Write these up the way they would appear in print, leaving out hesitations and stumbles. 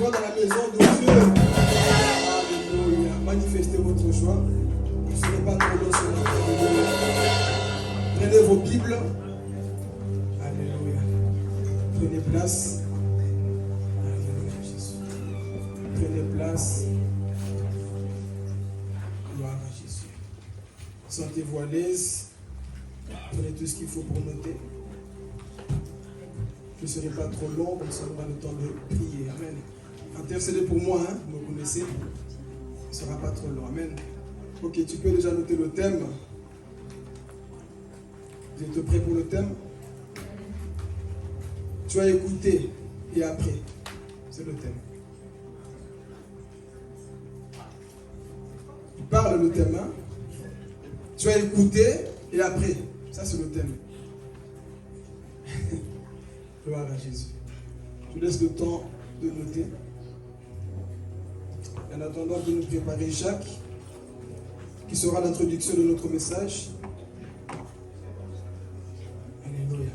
joie dans la maison de Dieu. Alléluia. Manifestez votre joie. Ce n'est pas trop long sur la terre. Prenez vos Bibles. Alléluia. Prenez place. Alléluia, Jésus. Prenez place. Gloire à Jésus. Sentez-vous à l'aise. Prenez tout ce qu'il faut pour noter. Je ne serai pas trop long, comme ça on aura le temps de prier. Amen. Intercédez pour moi, hein, vous me connaissez. Ce ne sera pas trop long. Amen. Ok, tu peux déjà noter le thème. Vous êtes prêts pour le thème? Tu as écouté et après. C'est le thème. Il parle le thème. Hein? Tu as écouté et après. Ça, c'est le thème. Gloire à Jésus. Je vous laisse le temps de noter. En attendant de nous préparer Jacques, qui sera l'introduction de notre message. Alléluia.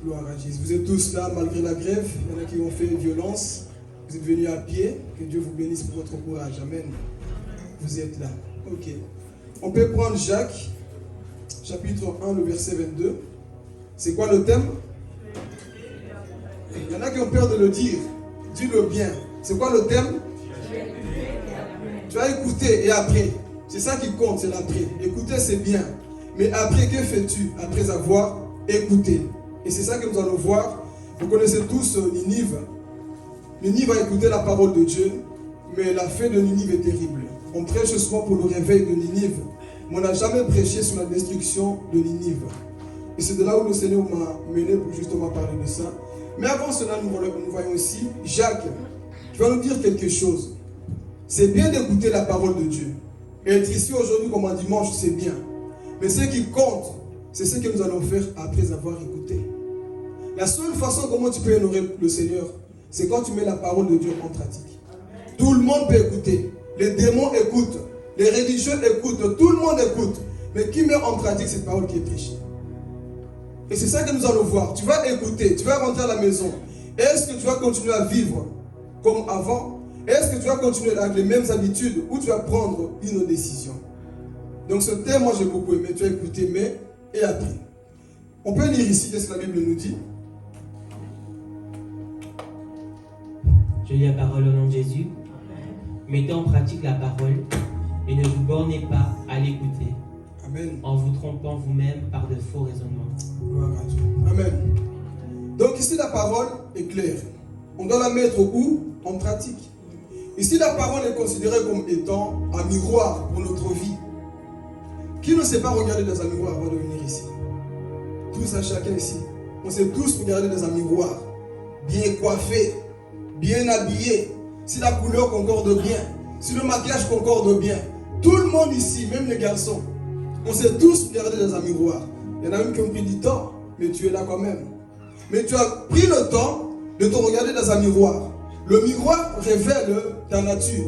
Gloire à Jésus. Vous êtes tous là malgré la grève. Il y en a qui ont fait violence. Vous êtes venus à pied. Que Dieu vous bénisse pour votre courage. Amen. Vous êtes là. Ok. On peut prendre Jacques, chapitre 1, le verset 22. C'est quoi le thème? Il y en a qui ont peur de le dire. Dis-le bien. C'est quoi le thème? Tu as écouté et après. C'est ça qui compte, c'est l'après. Écouter, c'est bien. Mais après, que fais-tu après avoir écouté? Et c'est ça que nous allons voir. Vous connaissez tous Ninive. Ninive a écouté la parole de Dieu, mais la fin de Ninive est terrible. On prêche souvent pour le réveil de Ninive, mais on n'a jamais prêché sur la destruction de Ninive. Et c'est de là où le Seigneur m'a mené pour justement parler de ça. Mais avant cela, nous voyons aussi Jacques. Tu vas nous dire quelque chose. C'est bien d'écouter la parole de Dieu. Et être ici aujourd'hui comme un dimanche, c'est bien. Mais ce qui compte, c'est ce que nous allons faire après avoir écouté. La seule façon comment tu peux honorer le Seigneur, c'est quand tu mets la parole de Dieu en pratique. Tout le monde peut écouter. Les démons écoutent. Les religieux écoutent. Tout le monde écoute. Mais qui met en pratique cette parole qui est prêchée? Et c'est ça que nous allons voir. Tu vas écouter, tu vas rentrer à la maison. Est-ce que tu vas continuer à vivre comme avant? Est-ce que tu vas continuer avec les mêmes habitudes ou tu vas prendre une décision? Donc ce thème, moi j'ai beaucoup aimé. Tu as écouté, mais et après. On peut lire ici, qu'est-ce que la Bible nous dit? Je lis la parole au nom de Jésus. Mettez en pratique la parole et ne vous bornez pas à l'écouter. Amen. En vous trompant vous-même par de faux raisonnements. Gloire à Dieu. Amen. Donc ici la parole est claire. On doit la mettre où? En pratique. Ici la parole est considérée comme étant un miroir pour notre vie. Qui ne sait pas regarder dans un miroir avant de venir ici? Tous à chacun ici. On sait tous regarder dans un miroir. Bien coiffé, bien habillé. Si la couleur concorde bien, si le maquillage concorde bien. Tout le monde ici, même les garçons. On sait tous regarder dans un miroir. Il y en a même qui ont pris du temps, mais tu es là quand même. Mais tu as pris le temps de te regarder dans un miroir. Le miroir révèle ta nature.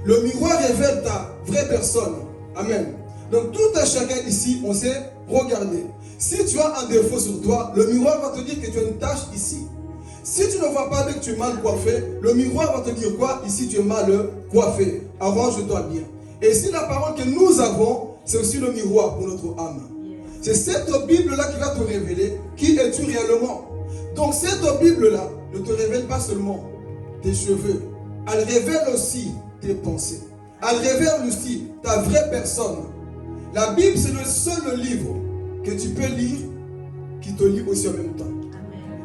Le miroir révèle ta vraie personne. Amen. Donc tout à chacun ici, on sait regarder. Si tu as un défaut sur toi, le miroir va te dire que tu as une tache ici. Si tu ne vois pas que tu es mal coiffé, le miroir va te dire quoi? Ici tu es mal coiffé. Arrange-toi bien. Et ici la parole que nous avons, c'est aussi le miroir pour notre âme. C'est cette Bible-là qui va te révéler qui es-tu réellement. Donc cette Bible-là ne te révèle pas seulement tes cheveux. Elle révèle aussi tes pensées. Elle révèle aussi ta vraie personne. La Bible, c'est le seul livre que tu peux lire qui te lit aussi en même temps.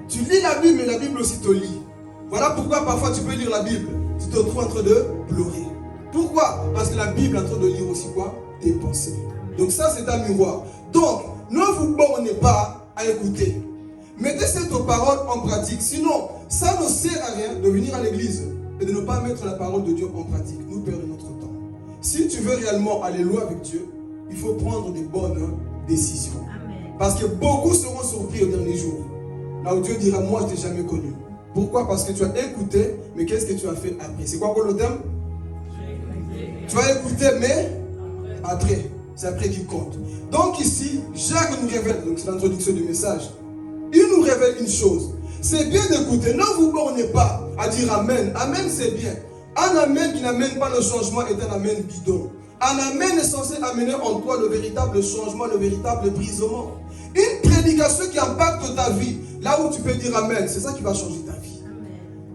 Tu lis la Bible, mais la Bible aussi te lit. Voilà pourquoi parfois tu peux lire la Bible. Tu te trouves en train de pleurer. Pourquoi? Parce que la Bible est en train de lire aussi quoi? Tes pensées. Donc ça, c'est un miroir. Donc, ne vous bornez pas à écouter. Mettez cette parole en pratique. Sinon, ça ne sert à rien de venir à l'église et de ne pas mettre la parole de Dieu en pratique. Nous perdons notre temps. Si tu veux réellement aller loin avec Dieu, il faut prendre des bonnes décisions. Amen. Parce que beaucoup seront surpris au dernier jour. Là où Dieu dira, moi je t'ai jamais connu. Pourquoi? Parce que tu as écouté, mais qu'est-ce que tu as fait après? C'est quoi pour le thème? Tu as écouté, mais après. C'est après qui compte. Donc ici, Jacques nous révèle, donc c'est l'introduction du message. Il nous révèle une chose. C'est bien d'écouter. Ne vous bornez pas à dire Amen. Amen, c'est bien. Un Amen qui n'amène pas le changement est un Amen bidon. Un Amen est censé amener en toi le véritable changement, le véritable brisement. Une prédication qui impacte ta vie, là où tu peux dire Amen, c'est ça qui va changer ta vie.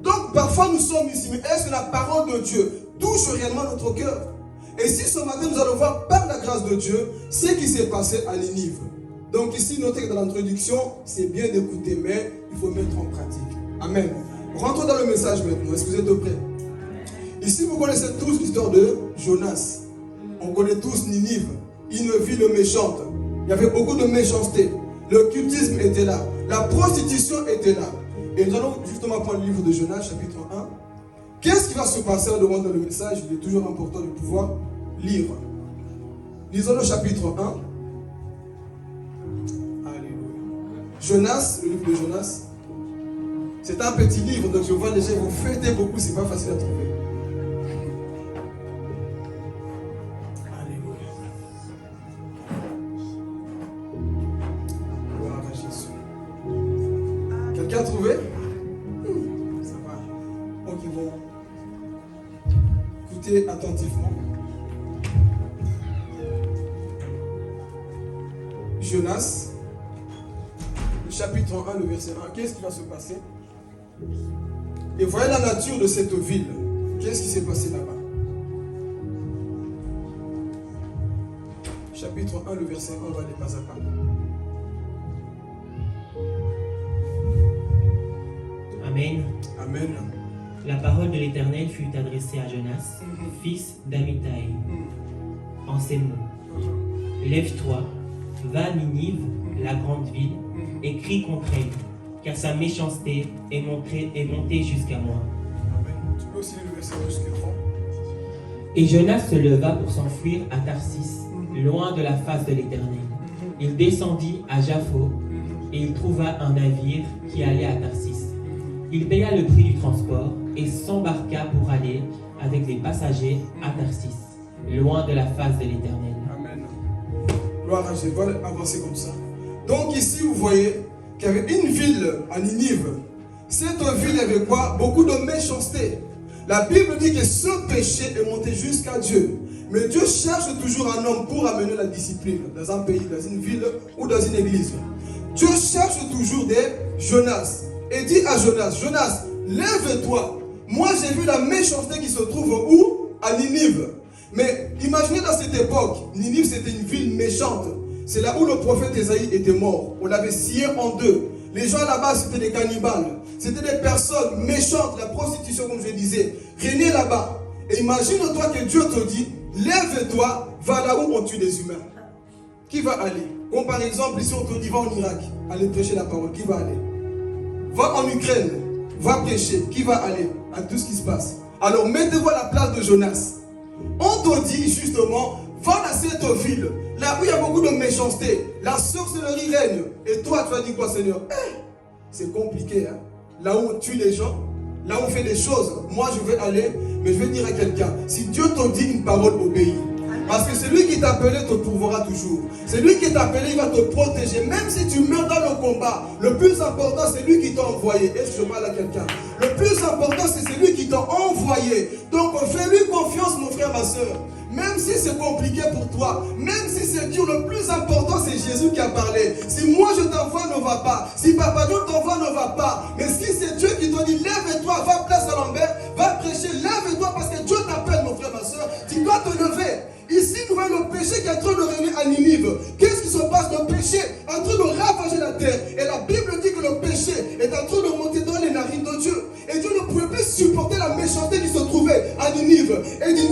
Donc parfois nous sommes ici, mais est-ce que la parole de Dieu touche réellement notre cœur? Et si ce matin nous allons voir par la grâce de Dieu ce qui s'est passé à Ninive. Donc ici, notez que dans l'introduction, c'est bien d'écouter, mais il faut mettre en pratique. Amen. Rentrons dans le message maintenant. Est-ce que vous êtes prêts? Ici, vous connaissez tous l'histoire de Jonas. On connaît tous Ninive, une ville méchante. Il y avait beaucoup de méchanceté. Le cultisme était là. La prostitution était là. Et nous allons justement prendre le livre de Jonas, chapitre 1. Qu'est-ce qui va se passer en demandant le message? Il est toujours important de pouvoir lire. Lisons le chapitre 1. Jonas, le livre de Jonas, c'est un petit livre, donc je vois déjà vous fêtez beaucoup, c'est pas facile à trouver. Alléluia. Gloire à Jésus. Quelqu'un a trouvé? Ça va. Donc ils vont écouter attentivement. Jonas. Chapitre 1, le verset 1, qu'est-ce qui va se passer? Et voyez la nature de cette ville. Qu'est-ce qui s'est passé là-bas? Chapitre 1, le verset 1, on va aller pas à pas. Amen. Amen. La parole de l'Éternel fut adressée à Jonas, fils d'Amittai, en ces mots. Lève-toi, va à Ninive, la grande ville, et crie contre elle, car sa méchanceté est montée jusqu'à moi. Amen. Tu peux aussi lire le verset jusqu'à fond. Et Jonas se leva pour s'enfuir à Tarsis, loin de la face de l'Éternel. Il descendit à Jaffo, et il trouva un navire qui allait à Tarsis. Il paya le prix du transport et s'embarqua pour aller avec les passagers à Tarsis, loin de la face de l'Éternel. Amen. Gloire à Dieu. On va avancer comme ça. Donc ici, vous voyez qu'il y avait une ville à Ninive. Cette ville avait quoi? Beaucoup de méchanceté. La Bible dit que ce péché est monté jusqu'à Dieu. Mais Dieu cherche toujours un homme pour amener la discipline dans un pays, dans une ville ou dans une église. Dieu cherche toujours des Jonas. Et dit à Jonas, Jonas, lève-toi. Moi j'ai vu la méchanceté qui se trouve où? À Ninive. Mais imaginez dans cette époque, Ninive c'était une ville méchante. C'est là où le prophète Ésaïe était mort. On l'avait scié en deux. Les gens là-bas, c'était des cannibales. C'était des personnes méchantes. La prostitution, comme je disais, régnait là-bas. Et imagine-toi que Dieu te dit, lève-toi, va là où on tue les humains. Qui va aller? Comme par exemple, ici on te dit, va en Irak, aller prêcher la parole. Qui va aller? Va en Ukraine, va prêcher. Qui va aller à tout ce qui se passe? Alors mettez-vous à la place de Jonas. On te dit justement, va dans cette ville, là où il y a beaucoup de méchanceté, la sorcellerie règne. Et toi, tu vas dire quoi, Seigneur? C'est compliqué, hein? Là où on tue les gens, là où on fait des choses, moi je vais aller, mais je vais dire à quelqu'un, si Dieu te dit une parole, obéis. Parce que celui qui t'a appelé te trouvera toujours. Celui qui t'a appelé, il va te protéger. Même si tu meurs dans le combat, le plus important, c'est lui qui t'a envoyé. Est-ce que je parle à quelqu'un? Le plus important, c'est celui qui t'a envoyé. Donc, fais-lui confiance, mon frère, ma soeur. Même si c'est compliqué pour toi, même si c'est dur, le plus important, c'est Jésus qui a parlé. Si moi je t'envoie, ne va pas. Si Papa Dieu t'envoie, ne va pas. Mais si c'est Dieu qui te dit, lève-toi, va place à Lambert, va prêcher, lève-toi parce que Dieu t'appelle, mon frère, ma soeur. Tu dois te lever. Ici, nous voyons le péché qui est en train de régner à Ninive. Qu'est-ce qui se passe? Le péché est en train de ravager la terre. Et la Bible dit que le péché est en train de monter dans les narines de Dieu. Et Dieu ne pouvait plus supporter la méchanceté qui se trouvait à Ninive. Et dit,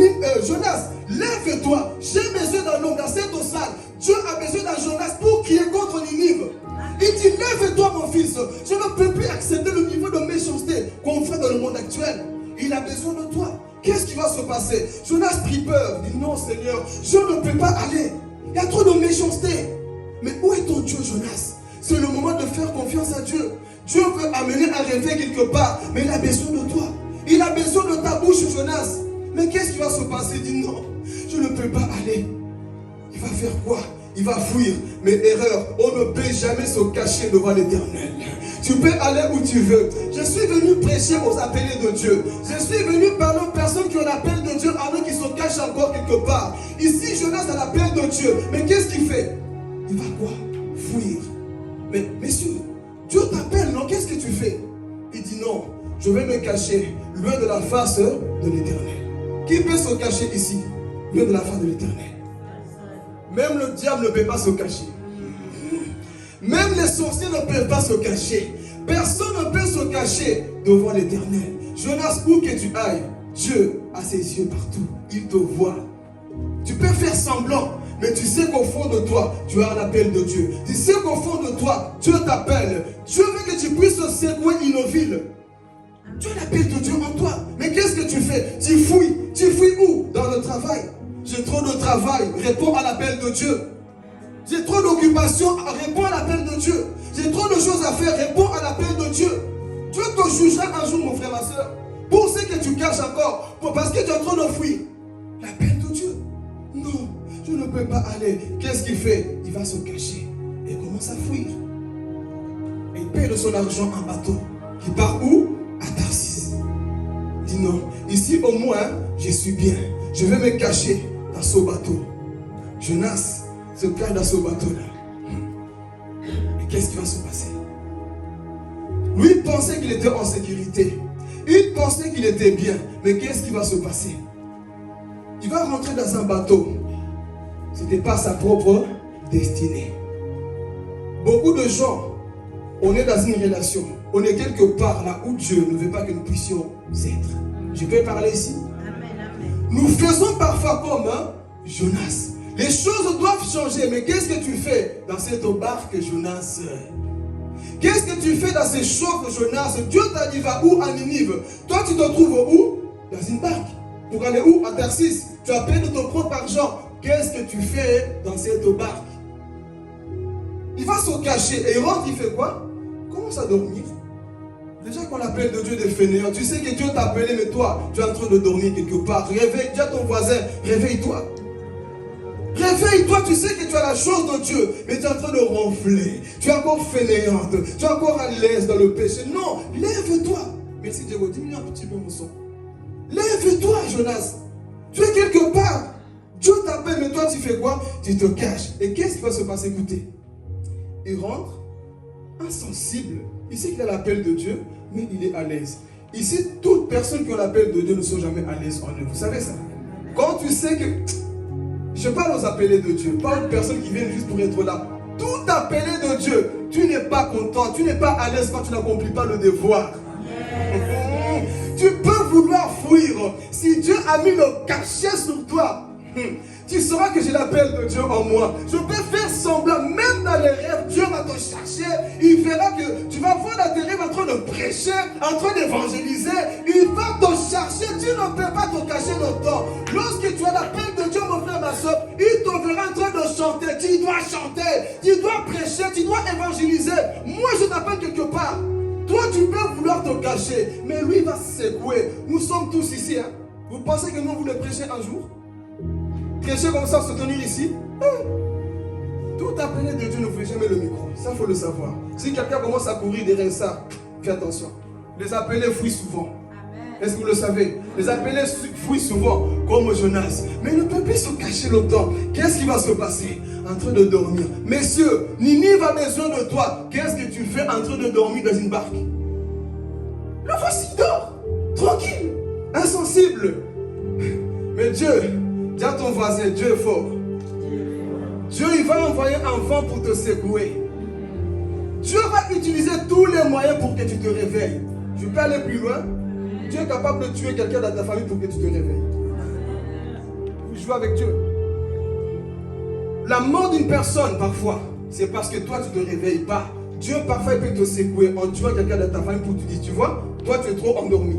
Jonas, lève-toi. J'ai besoin d'un homme dans cette salle. Dieu a besoin d'un Jonas pour crier contre Ninive. Il dit, lève-toi mon fils. Je ne peux plus accepter le niveau de méchanceté qu'on fait dans le monde actuel. Il a besoin de toi. Qu'est-ce qui va se passer? Jonas prit peur. Il dit, non Seigneur, je ne peux pas aller. Il y a trop de méchanceté. Mais où est ton Dieu, Jonas? C'est le moment de faire confiance à Dieu. Dieu veut amener un réveil quelque part, mais il a besoin de toi. Il a besoin de ta bouche, Jonas. Mais qu'est-ce qui va se passer? Il dit, non, je ne peux pas aller. Il va faire quoi? Il va fuir. Mais erreur, on ne peut jamais se cacher devant l'Éternel. Tu peux aller où tu veux. Je suis venu prêcher aux appelés de Dieu. Je suis venu parler aux personnes qui ont l'appel de Dieu, à nous qui se cachent encore quelque part. Ici, Jonas a l'appel de Dieu. Mais qu'est-ce qu'il fait? Il va quoi? Fuir. Mais messieurs, Dieu t'appelle, non? Qu'est-ce que tu fais? Il dit non, je vais me cacher loin de la face de l'Éternel. Qui peut se cacher ici? Loin de la face de l'Éternel. Même le diable ne peut pas se cacher. Même les sorciers ne peuvent pas se cacher. Personne ne peut se cacher devant l'Éternel. Jonas, où que tu ailles, Dieu a ses yeux partout. Il te voit. Tu peux faire semblant, mais tu sais qu'au fond de toi, tu as un appel de Dieu. Tu sais qu'au fond de toi, Dieu t'appelle. Dieu veut que tu puisses secouer Innoville. Tu as l'appel de Dieu en toi. Mais qu'est-ce que tu fais? Tu fouilles. Tu fouilles où? Dans le travail. J'ai trop de travail. Réponds à l'appel de Dieu. J'ai trop d'occupations. Réponds à l'appel de Dieu. J'ai trop de choses à faire. Réponds à l'appel de Dieu. Dieu te jugera un jour, mon frère, ma soeur. Pour ce que tu caches encore. Parce que tu es en train de fuir. L'appel de Dieu. Non, je ne peux pas aller. Qu'est-ce qu'il fait? Il va se cacher. Et commence à fuir. Et il paye de son argent un bateau. Qui part où? À Tarsis. Il dit non. Ici au moins, je suis bien. Je vais me cacher dans ce bateau. Jonas se cache dans ce bateau-là. Et qu'est-ce qui va se passer? Lui pensait qu'il était en sécurité. Il pensait qu'il était bien. Mais qu'est-ce qui va se passer? Il va rentrer dans un bateau. Ce n'était pas sa propre destinée. Beaucoup de gens, on est dans une relation. On est quelque part là où Dieu ne veut pas que nous puissions être. Je peux parler ici? Nous faisons parfois comme Jonas. Les choses doivent changer, mais qu'est-ce que tu fais dans cette barque, Jonas? Qu'est-ce que tu fais dans ces choses, Jonas? Dieu t'a dit va où? À Ninive. Toi, tu te trouves où? Dans une barque. Pour aller où? À Tarsis. Tu as payé de ton propre argent. Qu'est-ce que tu fais dans cette barque? Il va se cacher et il rentre, il fait quoi? Il commence à dormir. Déjà qu'on appelle de Dieu des fainéants, tu sais que Dieu t'a appelé, mais toi, tu es en train de dormir quelque part. Réveille, dis à ton voisin, réveille-toi. Réveille-toi, tu sais que tu as la chose de Dieu, mais tu es en train de ronfler. Tu es encore fainéante, tu es encore à l'aise dans le péché. Non, lève-toi. Merci Dieu, diminue un petit peu mon son. Lève-toi, Jonas. Tu es quelque part. Dieu t'appelle, mais toi, tu fais quoi? Tu te caches. Et qu'est-ce qui va se passer? Écoutez, il rentre insensible. Il sait qu'il a l'appel de Dieu, mais il est à l'aise. Ici, toute personne qui a l'appel de Dieu ne sont jamais à l'aise en eux. Vous savez ça? Quand tu sais que... Je parle aux appelés de Dieu, pas aux personnes qui viennent juste pour être là. Tout appelé de Dieu, tu n'es pas content, tu n'es pas à l'aise quand tu n'accomplis pas le devoir. Tu peux vouloir fuir. Si Dieu a mis le cachet sur toi, tu sauras que j'ai l'appel de Dieu en moi. Je peux faire semblant, même dans les rêves, Dieu va te chercher. Il verra que tu vas voir dans tes rêves en train de prêcher, en train d'évangéliser. Il va te chercher, tu ne peux pas te cacher longtemps. Lorsque tu as l'appel de Dieu, mon frère, ma soeur, il te verra en train de chanter. Tu dois chanter, tu dois prêcher, tu dois évangéliser. Moi, je t'appelle quelque part. Toi, tu peux vouloir te cacher, mais lui va se secouer. Nous sommes tous ici. Hein. Vous pensez que nous, vous le prêchez un jour? Prêcher comme ça, se tenir ici. Tout appelé de Dieu ne fait jamais le micro. Ça, il faut le savoir. Si quelqu'un commence à courir derrière ça, fais attention. Les appelés fuient souvent. Est-ce que vous le savez? Les appelés fuient souvent, comme Jonas. Mais il ne peut plus se cacher longtemps. Qu'est-ce qui va se passer? En train de dormir. Messieurs, Ninive a besoin de toi. Qu'est-ce que tu fais en train de dormir dans une barque? Le voici, il dort. Tranquille. Insensible. Mais Dieu... Dis à ton voisin, Dieu est fort. Dieu, il va envoyer un vent pour te secouer. Dieu va utiliser tous les moyens pour que tu te réveilles. Je peux aller plus loin. Dieu est capable de tuer quelqu'un dans ta famille pour que tu te réveilles. Vous jouez avec Dieu. La mort d'une personne, parfois, c'est parce que toi, tu ne te réveilles pas. Dieu, parfois, il peut te secouer en tuant quelqu'un dans ta famille pour te dire, tu vois, toi, tu es trop endormi.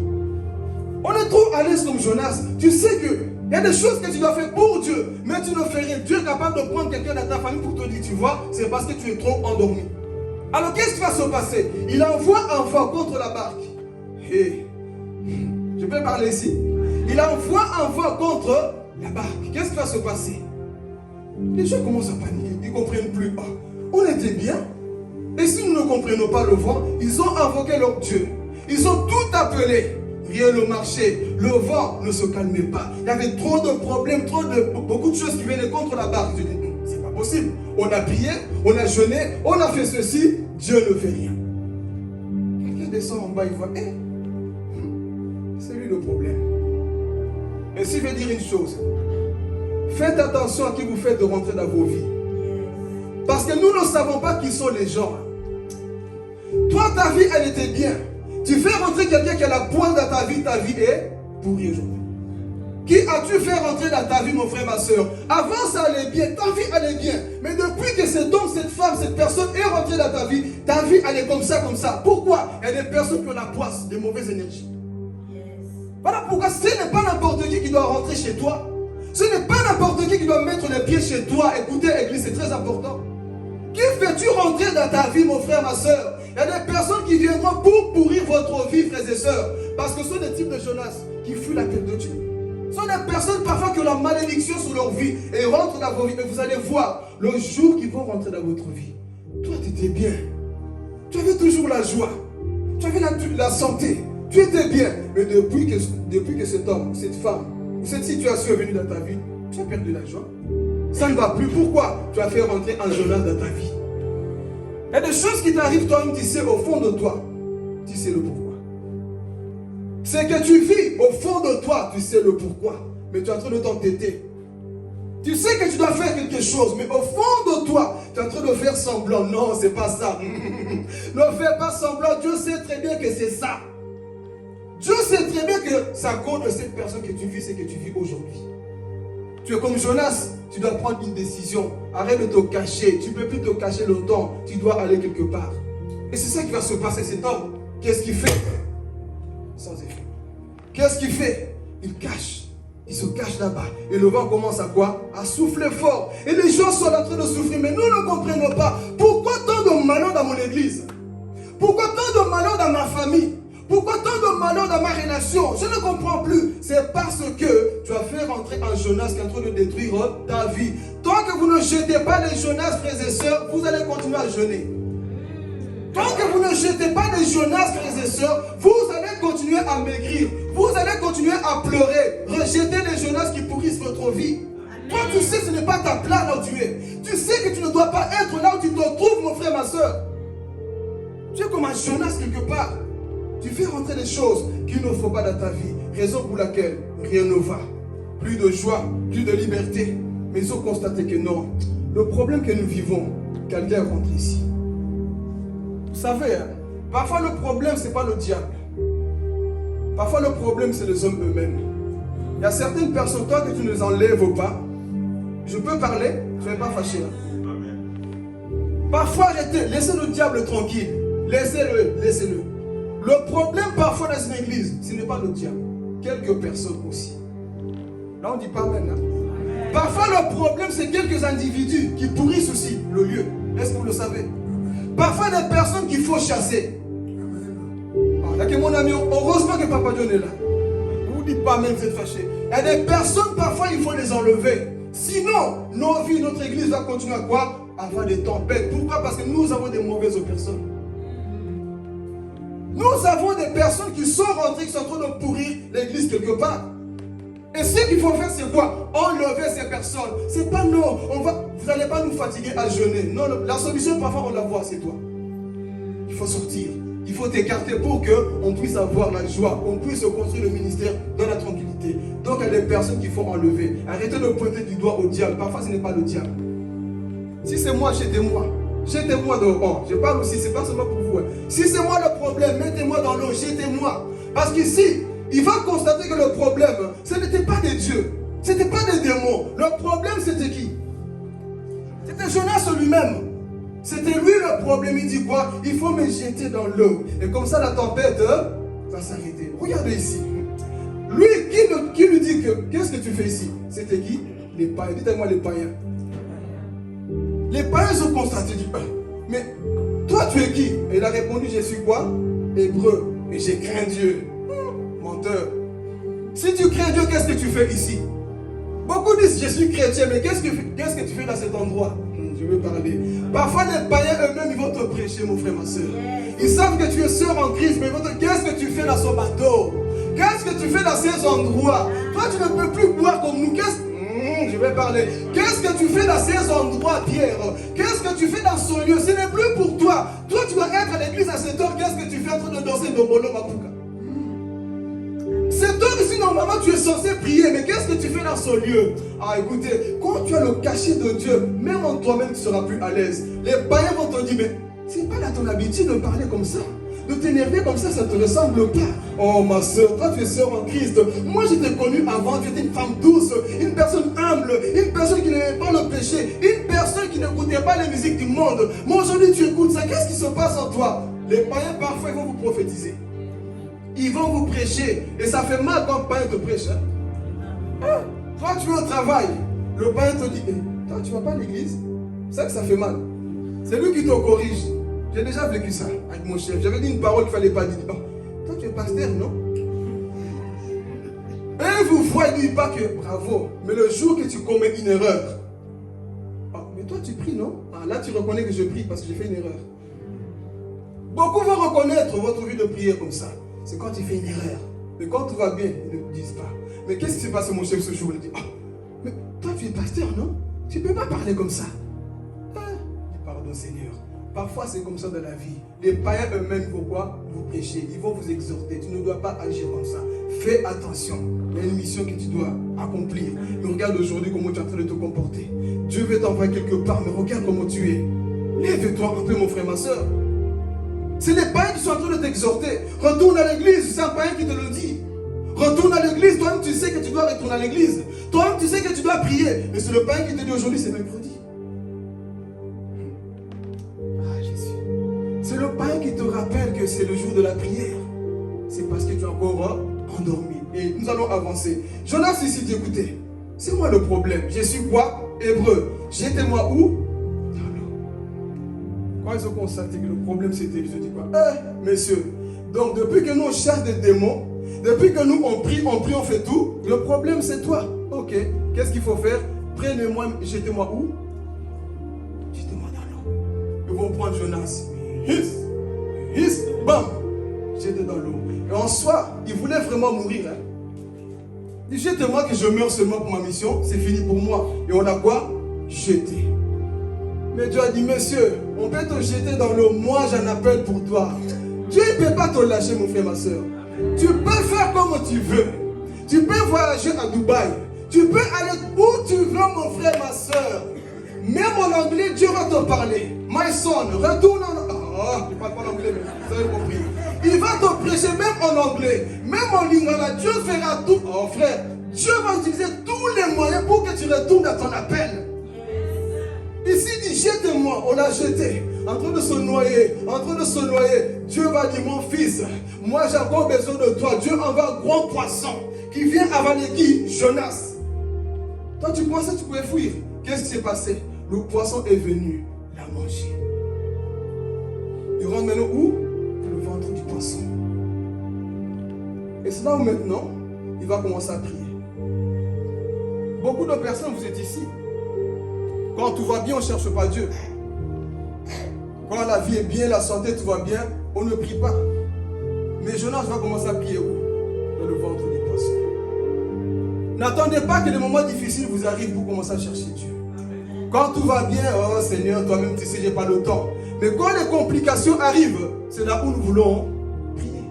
On est trop à l'aise comme Jonas. Tu sais que il y a des choses que tu dois faire pour Dieu, mais tu ne fais rien. Dieu est capable de prendre quelqu'un dans ta famille pour te dire, tu vois, c'est parce que tu es trop endormi. Alors qu'est-ce qui va se passer? Il envoie un vent contre la barque. Hey. Je peux parler ici? Il envoie un vent contre la barque. Qu'est-ce qui va se passer? Les gens commencent à paniquer. Ils ne comprennent plus. Oh, on était bien. Et si nous ne comprenons pas le vent, ils ont invoqué leur Dieu. Ils ont tout appelé. Rien ne marchait. Le vent ne se calmait pas. Il y avait trop de problèmes, beaucoup de choses qui venaient contre la barque. Je dis, c'est pas possible. On a prié, on a jeûné, on a fait ceci, Dieu ne fait rien. Quelqu'un descend en bas, il voit, c'est lui le problème. Et si je vais dire une chose, faites attention à qui vous faites de rentrer dans vos vies. Parce que nous ne savons pas qui sont les gens. Toi, ta vie, elle était bien. Tu fais rentrer quelqu'un qui a la pointe dans ta vie est pourrie aujourd'hui. Qui as-tu fait rentrer dans ta vie, mon frère, ma soeur? Avant, ça allait bien, ta vie allait bien. Mais depuis que cet homme, cette femme, cette personne est rentrée dans ta vie elle est comme ça, comme ça. Pourquoi? Il y a des personnes qui ont la poisse, des mauvaises énergies. Voilà pourquoi ce n'est pas n'importe qui doit rentrer chez toi. Ce n'est pas n'importe qui doit mettre les pieds chez toi. Écoutez, Église, c'est très important. Qui fais-tu rentrer dans ta vie, mon frère, ma soeur? Il y a des personnes qui viendront pour pourrir votre vie, frères et sœurs. Parce que ce sont des types de Jonas qui fuient la tête de Dieu. Ce sont des personnes parfois qui ont la malédiction sur leur vie et rentrent dans vos vies. Et vous allez voir, le jour qu'ils vont rentrer dans votre vie, toi, tu étais bien. Tu avais toujours la joie. Tu avais la santé. Tu étais bien. Mais depuis que cet homme, cette femme, cette situation est venue dans ta vie, tu as perdu la joie. Ça ne va plus. Pourquoi? Tu as fait rentrer un Jonas dans ta vie. Il y a des choses qui t'arrivent toi-même, tu sais au fond de toi. Tu sais le pourquoi. C'est que tu vis au fond de toi, tu sais le pourquoi. Mais tu es en train de t'entêter. Tu sais que tu dois faire quelque chose, mais au fond de toi, tu es en train de faire semblant. Non, c'est pas ça. Ne fais pas semblant. Dieu sait très bien que c'est ça. Dieu sait très bien que ça compte de cette personne que tu vis, c'est que tu vis aujourd'hui. Tu es comme Jonas, tu dois prendre une décision. Arrête de te cacher. Tu ne peux plus te cacher longtemps. Tu dois aller quelque part. Et c'est ça qui va se passer. Cet homme, qu'est-ce qu'il fait? Sans effet. Qu'est-ce qu'il fait? Il cache. Il se cache là-bas. Et le vent commence à quoi? À souffler fort. Et les gens sont en train de souffrir. Mais nous ne comprenons pas. Pourquoi tant de malheur dans mon église? Pourquoi tant de malheur dans ma famille? Pourquoi tant de malheur dans ma relation? Je ne comprends plus. C'est parce que tu as fait rentrer un Jonas qui est en train de détruire ta vie. Tant que vous ne jetez pas les Jonas, frères et sœurs, vous allez continuer à jeûner. Tant que vous ne jetez pas les Jonas, frères et sœurs, vous allez continuer à maigrir. Vous allez continuer à pleurer. Rejetez les Jonas qui pourrissent votre vie. Toi, tu sais que ce n'est pas ta place là où tu es. Tu sais que tu ne dois pas être là où tu te trouves, mon frère, ma soeur. Tu es comme un Jonas quelque part. Tu fais rentrer des choses qu'il ne faut pas dans ta vie. Raison pour laquelle rien ne va. Plus de joie, plus de liberté. Mais ils ont constaté que non. Le problème que nous vivons, quelqu'un rentre ici. Vous savez, parfois le problème, ce n'est pas le diable. Parfois le problème, c'est les hommes eux-mêmes. Il y a certaines personnes, toi, que tu ne les enlèves pas. Je peux parler, je ne vais pas fâcher. Parfois, arrêtez, laissez le diable tranquille. Laissez-le, laissez-le. Le problème parfois dans une église, ce n'est pas le diable. Quelques personnes aussi. Là, on ne dit pas amen. Parfois, le problème, c'est quelques individus qui pourrissent aussi le lieu. Est-ce que vous le savez? Parfois, des personnes qu'il faut chasser. Ah, mon ami, heureusement que Papa John est là. Ne vous dites pas même, vous êtes fâchés. Il y a des personnes, parfois, il faut les enlever. Sinon, nos vies, notre église va continuer à quoi? À avoir des tempêtes. Pourquoi? Parce que nous avons des mauvaises personnes. Nous avons des personnes qui sont rentrées, qui sont en train de pourrir l'église quelque part. Et ce qu'il faut faire, c'est quoi? Enlever ces personnes. C'est pas non, vous n'allez pas nous fatiguer à jeûner. Non, la solution, parfois, on la voit, c'est toi. Il faut sortir. Il faut t'écarter pour qu'on puisse avoir la joie, qu'on puisse construire le ministère dans la tranquillité. Donc, il y a des personnes qu'il faut enlever. Arrêtez de pointer du doigt au diable. Parfois, ce n'est pas le diable. Si c'est moi, jetez-moi. Jetez-moi dehors. Je parle aussi, c'est pas seulement pour vous. Si c'est moi le problème, mettez-moi dans l'eau, jetez-moi. Parce qu'ici, il va constater que le problème, ce n'était pas des dieux, ce n'était pas des démons. Le problème, c'était qui? C'était Jonas lui-même. C'était lui le problème. Il dit quoi? Il faut me jeter dans l'eau. Et comme ça, la tempête va s'arrêter. Regardez ici. Lui, qui lui dit que, qu'est-ce que tu fais ici? C'était qui? Les païens. Dites-moi les païens. Les païens ont constaté du pain. Mais toi, tu es qui? Et il a répondu, je suis quoi? Hébreu. Et j'ai craint Dieu. Menteur. Si tu crains Dieu, qu'est-ce que tu fais ici? Beaucoup disent, je suis chrétien, mais qu'est-ce que tu fais dans cet endroit? Je veux parler. Parfois, les païens eux-mêmes, ils vont te prêcher, mon frère, ma soeur. Ils savent que tu es sœur en Christ, mais ils vont te dire, qu'est-ce que tu fais dans ce bateau? Qu'est-ce que tu fais dans ces endroits? Toi, tu ne peux plus boire comme nous. Je vais parler. Qu'est-ce que tu fais dans ces endroits, Pierre? Qu'est-ce que tu fais dans ce lieu? Ce n'est plus pour toi. Toi, tu dois être à l'église à cette heure. Qu'est-ce que tu fais en train de danser Ndombolo Mapuka? Cette heure ici, normalement, tu es censé prier. Mais qu'est-ce que tu fais dans ce lieu? Ah, écoutez, quand tu as le cachet de Dieu, même en toi-même, tu seras plus à l'aise. Les païens vont te dire, mais c'est pas là ton habitude de parler comme ça. De t'énerver comme ça, ça ne te ressemble pas. Oh ma soeur, toi tu es sœur en Christ. Moi je t'ai connue avant, tu étais une femme douce, une personne humble, une personne qui n'aimait pas le péché, une personne qui n'écoutait pas les musiques du monde. Mais aujourd'hui tu écoutes ça, qu'est-ce qui se passe en toi? Les païens parfois ils vont vous prophétiser. Ils vont vous prêcher. Et ça fait mal quand le païen te prêche. Toi tu es au travail, le païen te dit, toi tu ne vas pas à l'église? C'est ça que ça fait mal. C'est lui qui te corrige. J'ai déjà vécu ça avec mon chef. J'avais dit une parole qu'il ne fallait pas dire. Oh, toi, tu es pasteur, non? Et vous voyez, il ne dit pas que bravo. Mais le jour que tu commets une erreur, oh, mais toi, tu pries, non? Ah, là, tu reconnais que je prie parce que j'ai fait une erreur. Beaucoup vont reconnaître votre vie de prière comme ça. C'est quand tu fais une erreur. Mais quand tout va bien, ils ne le disent pas. Mais qu'est-ce qui s'est passé, mon chef, ce jour? Il dit, oh, mais toi, tu es pasteur, non? Tu ne peux pas parler comme ça. Ah, dis pardon, Seigneur. Parfois, c'est comme ça dans la vie. Les païens eux-mêmes, pourquoi vous prêchez? Ils vont vous exhorter. Tu ne dois pas agir comme ça. Fais attention. Il y a une mission que tu dois accomplir. Mais regarde aujourd'hui comment tu es en train de te comporter. Dieu veut t'envoyer quelque part, mais regarde comment tu es. Lève-toi un peu, mon frère, ma soeur. C'est les païens qui sont en train de t'exhorter. Retourne à l'église. C'est un païen qui te le dit. Retourne à l'église. Toi-même, tu sais que tu dois retourner à l'église. Toi-même, tu sais que tu dois prier. Mais c'est le païen qui te dit aujourd'hui, c'est mercredi. C'est le païen qui te rappelle que c'est le jour de la prière. C'est parce que tu es encore endormi. Et nous allons avancer. Jonas ici, écoutez. C'est moi le problème. Je suis quoi? Hébreu. J'étais-moi où? Dans l'eau. Quand ils ont constaté que le problème c'était, ils se disent quoi? Messieurs, donc depuis que nous on chasse des démons, depuis que nous on prie, on fait tout, le problème c'est toi. Ok, qu'est-ce qu'il faut faire? Prenez-moi, jetez-moi où? Jetez-moi dans l'eau. Ils vont prendre Jonas. Bam, j'étais dans l'eau. Et en soi, il voulait vraiment mourir. Il dit, jetez-moi que je meurs seulement pour ma mission, c'est fini pour moi. Et on a quoi? Jeté. Mais Dieu a dit, monsieur, on peut te jeter dans l'eau, moi j'en appelle pour toi. Dieu ne peut pas te lâcher, mon frère, ma soeur. Tu peux faire comme tu veux. Tu peux voyager à Dubaï. Tu peux aller où tu veux, mon frère, ma soeur. Même en anglais, Dieu va te parler. My son, retourne en... Oh, je ne parle pas l'anglais, mais vous avez compris. Il va te prêcher même en anglais. Même en lingala, Dieu fera tout. Oh frère, Dieu va utiliser tous les moyens pour que tu retournes à ton appel. Ici, il dit, jette-moi. On l'a jeté. En train de se noyer. En train de se noyer. Dieu va dire, mon fils, moi j'ai encore besoin de toi. Dieu envoie un grand poisson qui vient avaler qui? Jonas. Toi, tu pensais que tu pouvais fuir. Qu'est-ce qui s'est passé? Le poisson est venu la manger. Il rentre maintenant où? Dans le ventre du poisson. Et c'est là où maintenant, il va commencer à prier. Beaucoup de personnes, vous êtes ici. Quand tout va bien, on ne cherche pas Dieu. Quand la vie est bien, la santé, tout va bien, on ne prie pas. Mais Jonas va commencer à prier où? Dans le ventre du poisson. N'attendez pas que les moments difficiles vous arrivent pour commencer à chercher Dieu. Quand tout va bien, oh Seigneur, toi-même tu sais, j'ai pas le temps. Mais quand les complications arrivent, c'est là où nous voulons prier.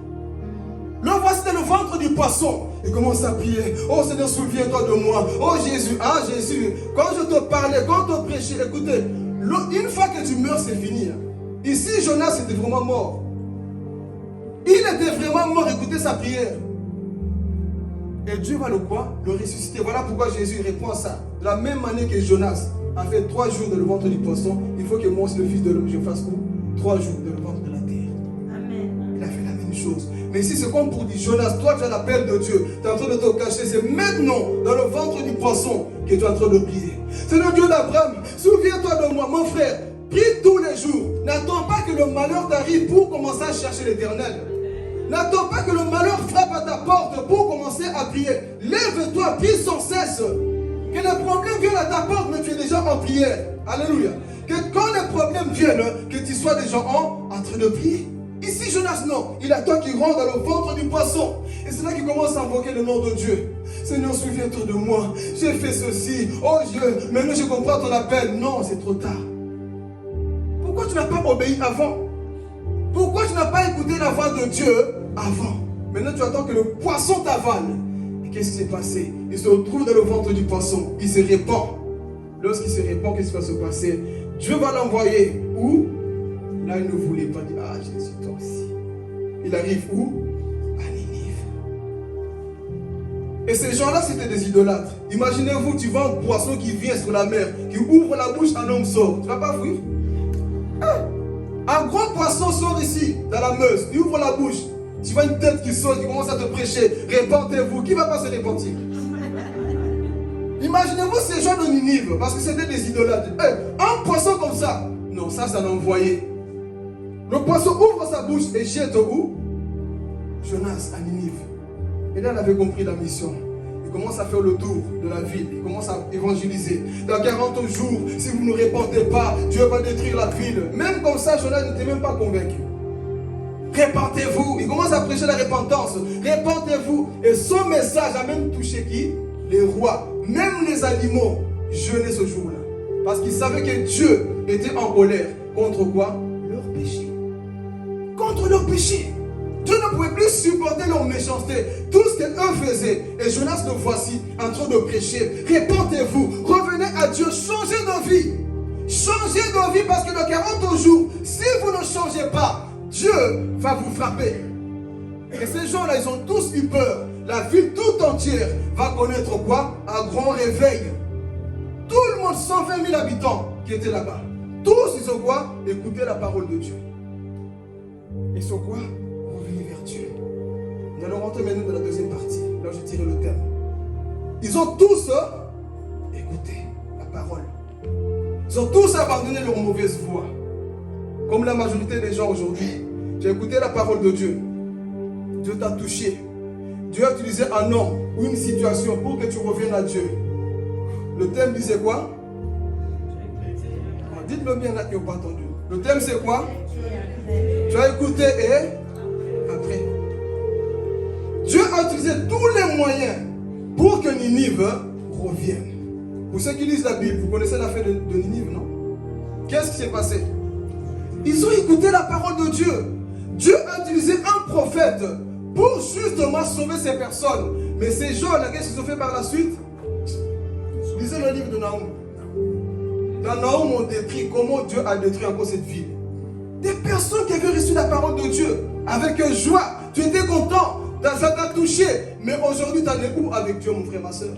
Le voici dans le ventre du poisson. Il commence à prier. Oh Seigneur, souviens-toi de moi. Oh Jésus, ah Jésus. Quand je te parlais, quand je te prêchais, écoutez, une fois que tu meurs, c'est fini. Ici, Jonas était vraiment mort. Il était vraiment mort, écoutez sa prière. Et Dieu va le quoi? Le ressusciter. Voilà pourquoi Jésus répond à ça. De la même manière que Jonas a fait 3 jours dans le ventre du poisson, il faut que moi aussi, le Fils de l'homme, je fasse quoi? 3 jours dans le ventre de la terre. Amen. Il a fait la même chose. Mais ici, c'est comme pour dire, Jonas, toi tu as l'appel de Dieu. Tu es en train de te cacher. C'est maintenant, dans le ventre du poisson, que tu es en train de prier. C'est le Dieu d'Abraham. Souviens-toi de moi, mon frère. Prie tous les jours. N'attends pas que le malheur t'arrive pour commencer à chercher l'Éternel. N'attends pas que le malheur frappe à ta porte pour commencer à prier. Lève-toi, prie sans cesse. Que le problème vienne à ta porte, mais tu es déjà en prière. Alléluia. problème vienne, que tu sois déjà en train de prier. Ici, Jonas, non. Il attend qu'il rentre dans le ventre du poisson. Et c'est là qu'il commence à invoquer le nom de Dieu. Seigneur, souviens-toi de moi. J'ai fait ceci. Oh Dieu, maintenant je comprends ton appel. Non, c'est trop tard. Pourquoi tu n'as pas obéi avant? Pourquoi tu n'as pas écouté la voix de Dieu avant? Maintenant, tu attends que le poisson t'avale. Et qu'est-ce qui s'est passé? Il se retrouve dans le ventre du poisson. Il se répand. Lorsqu'il se répand, qu'est-ce qui va se passer? Dieu va l'envoyer où? Là, il ne voulait pas dire, ah Jésus, toi aussi. Il arrive où? À Ninive. Et ces gens-là, c'était des idolâtres. Imaginez-vous, tu vois un poisson qui vient sur la mer, qui ouvre la bouche, un homme sort. Tu ne vas pas fuir? Un grand poisson sort ici, dans la Meuse. Il ouvre la bouche. Tu vois une tête qui sort, qui commence à te prêcher. Répentez-vous. Qui ne va pas se repentir? Imaginez-vous ces gens de Ninive, parce que c'était des idolâtres. Un poisson comme ça. Non, ça l'a envoyé. Le poisson ouvre sa bouche et jette où? Jonas à Ninive. Et là, il avait compris la mission. Il commence à faire le tour de la ville. Il commence à évangéliser. Dans 40 jours, si vous ne répandez pas, Dieu va détruire la ville. Même comme ça, Jonas n'était même pas convaincu. Répandez-vous. Il commence à prêcher la repentance. Répandez-vous. Et son message a même touché qui? Les rois. Même les animaux jeûnaient ce jour-là. Parce qu'ils savaient que Dieu était en colère. Contre quoi? Leur péché. Contre leur péché. Dieu ne pouvait plus supporter leur méchanceté. Tout ce qu'eux faisaient. Et Jonas, le voici en train de prêcher. Répandez-vous. Revenez à Dieu. Changez de vie. Changez de vie parce que dans 40 jours, si vous ne changez pas, Dieu va vous frapper. Et ces gens-là, ils ont tous eu peur. La ville tout entière va connaître quoi? Un grand réveil. Tout le monde, 120 000 habitants qui étaient là-bas. Tous, ils ont quoi? Écouté la parole de Dieu. Ils sont quoi? Revenus vers Dieu. Nous allons rentrer maintenant dans la deuxième partie. Là, je tire le thème. Ils ont tous écouté la parole. Ils ont tous abandonné leur mauvaise voie. Comme la majorité des gens aujourd'hui. J'ai écouté la parole de Dieu. Dieu t'a touché. Dieu a utilisé un homme ou une situation pour que tu reviennes à Dieu. Le thème disait quoi? Dites-le bien là qui n'ont pas entendu. Le thème c'est quoi? Tu as écouté et après. Dieu a utilisé tous les moyens pour que Ninive revienne. Pour ceux qui lisent la Bible, vous connaissez la fin de Ninive, non? Qu'est-ce qui s'est passé? Ils ont écouté la parole de Dieu. Dieu a utilisé un prophète pour justement sauver ces personnes. Mais ces gens-là, qu'est-ce qu'ils ont fait par la suite? Lisez le livre de Naoum. Dans Naoum, on décrit comment Dieu a détruit encore cette ville. Des personnes qui avaient reçu la parole de Dieu avec joie. Tu étais content, ça t'a touché. Mais aujourd'hui, t'en es où avec Dieu, mon frère, ma soeur?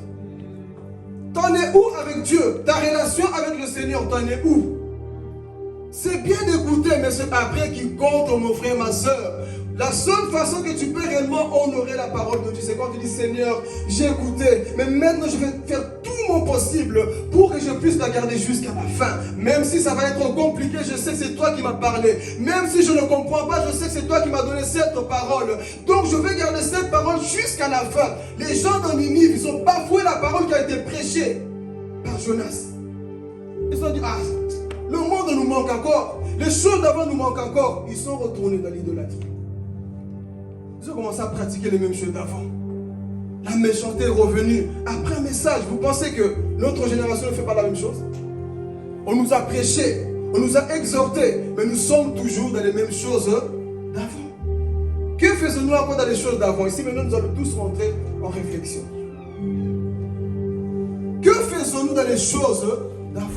T'en es où avec Dieu? Ta relation avec le Seigneur, t'en es où? C'est bien d'écouter, mais c'est après qui compte, mon frère, ma soeur. La seule façon que tu peux réellement honorer la parole de Dieu, c'est quand tu dis Seigneur, j'ai écouté, mais maintenant je vais faire tout mon possible pour que je puisse la garder jusqu'à la fin. Même si ça va être compliqué, je sais que c'est toi qui m'as parlé. Même si je ne comprends pas, je sais que c'est toi qui m'as donné cette parole. Donc je vais garder cette parole jusqu'à la fin. Les gens de Ninive, ils ont bafoué la parole qui a été prêchée par Jonas. Ils ont dit, ah, le monde nous manque encore. Les choses d'avant nous manquent encore. Ils sont retournés dans l'idolâtrie. Ils ont commencé à pratiquer les mêmes choses d'avant. La méchanceté est revenue. Après un message, vous pensez que notre génération ne fait pas la même chose? On nous a prêché, on nous a exhortés, mais nous sommes toujours dans les mêmes choses d'avant. Que faisons-nous encore dans les choses d'avant? Ici, maintenant, nous allons tous rentrer en réflexion. Que faisons-nous dans les choses d'avant?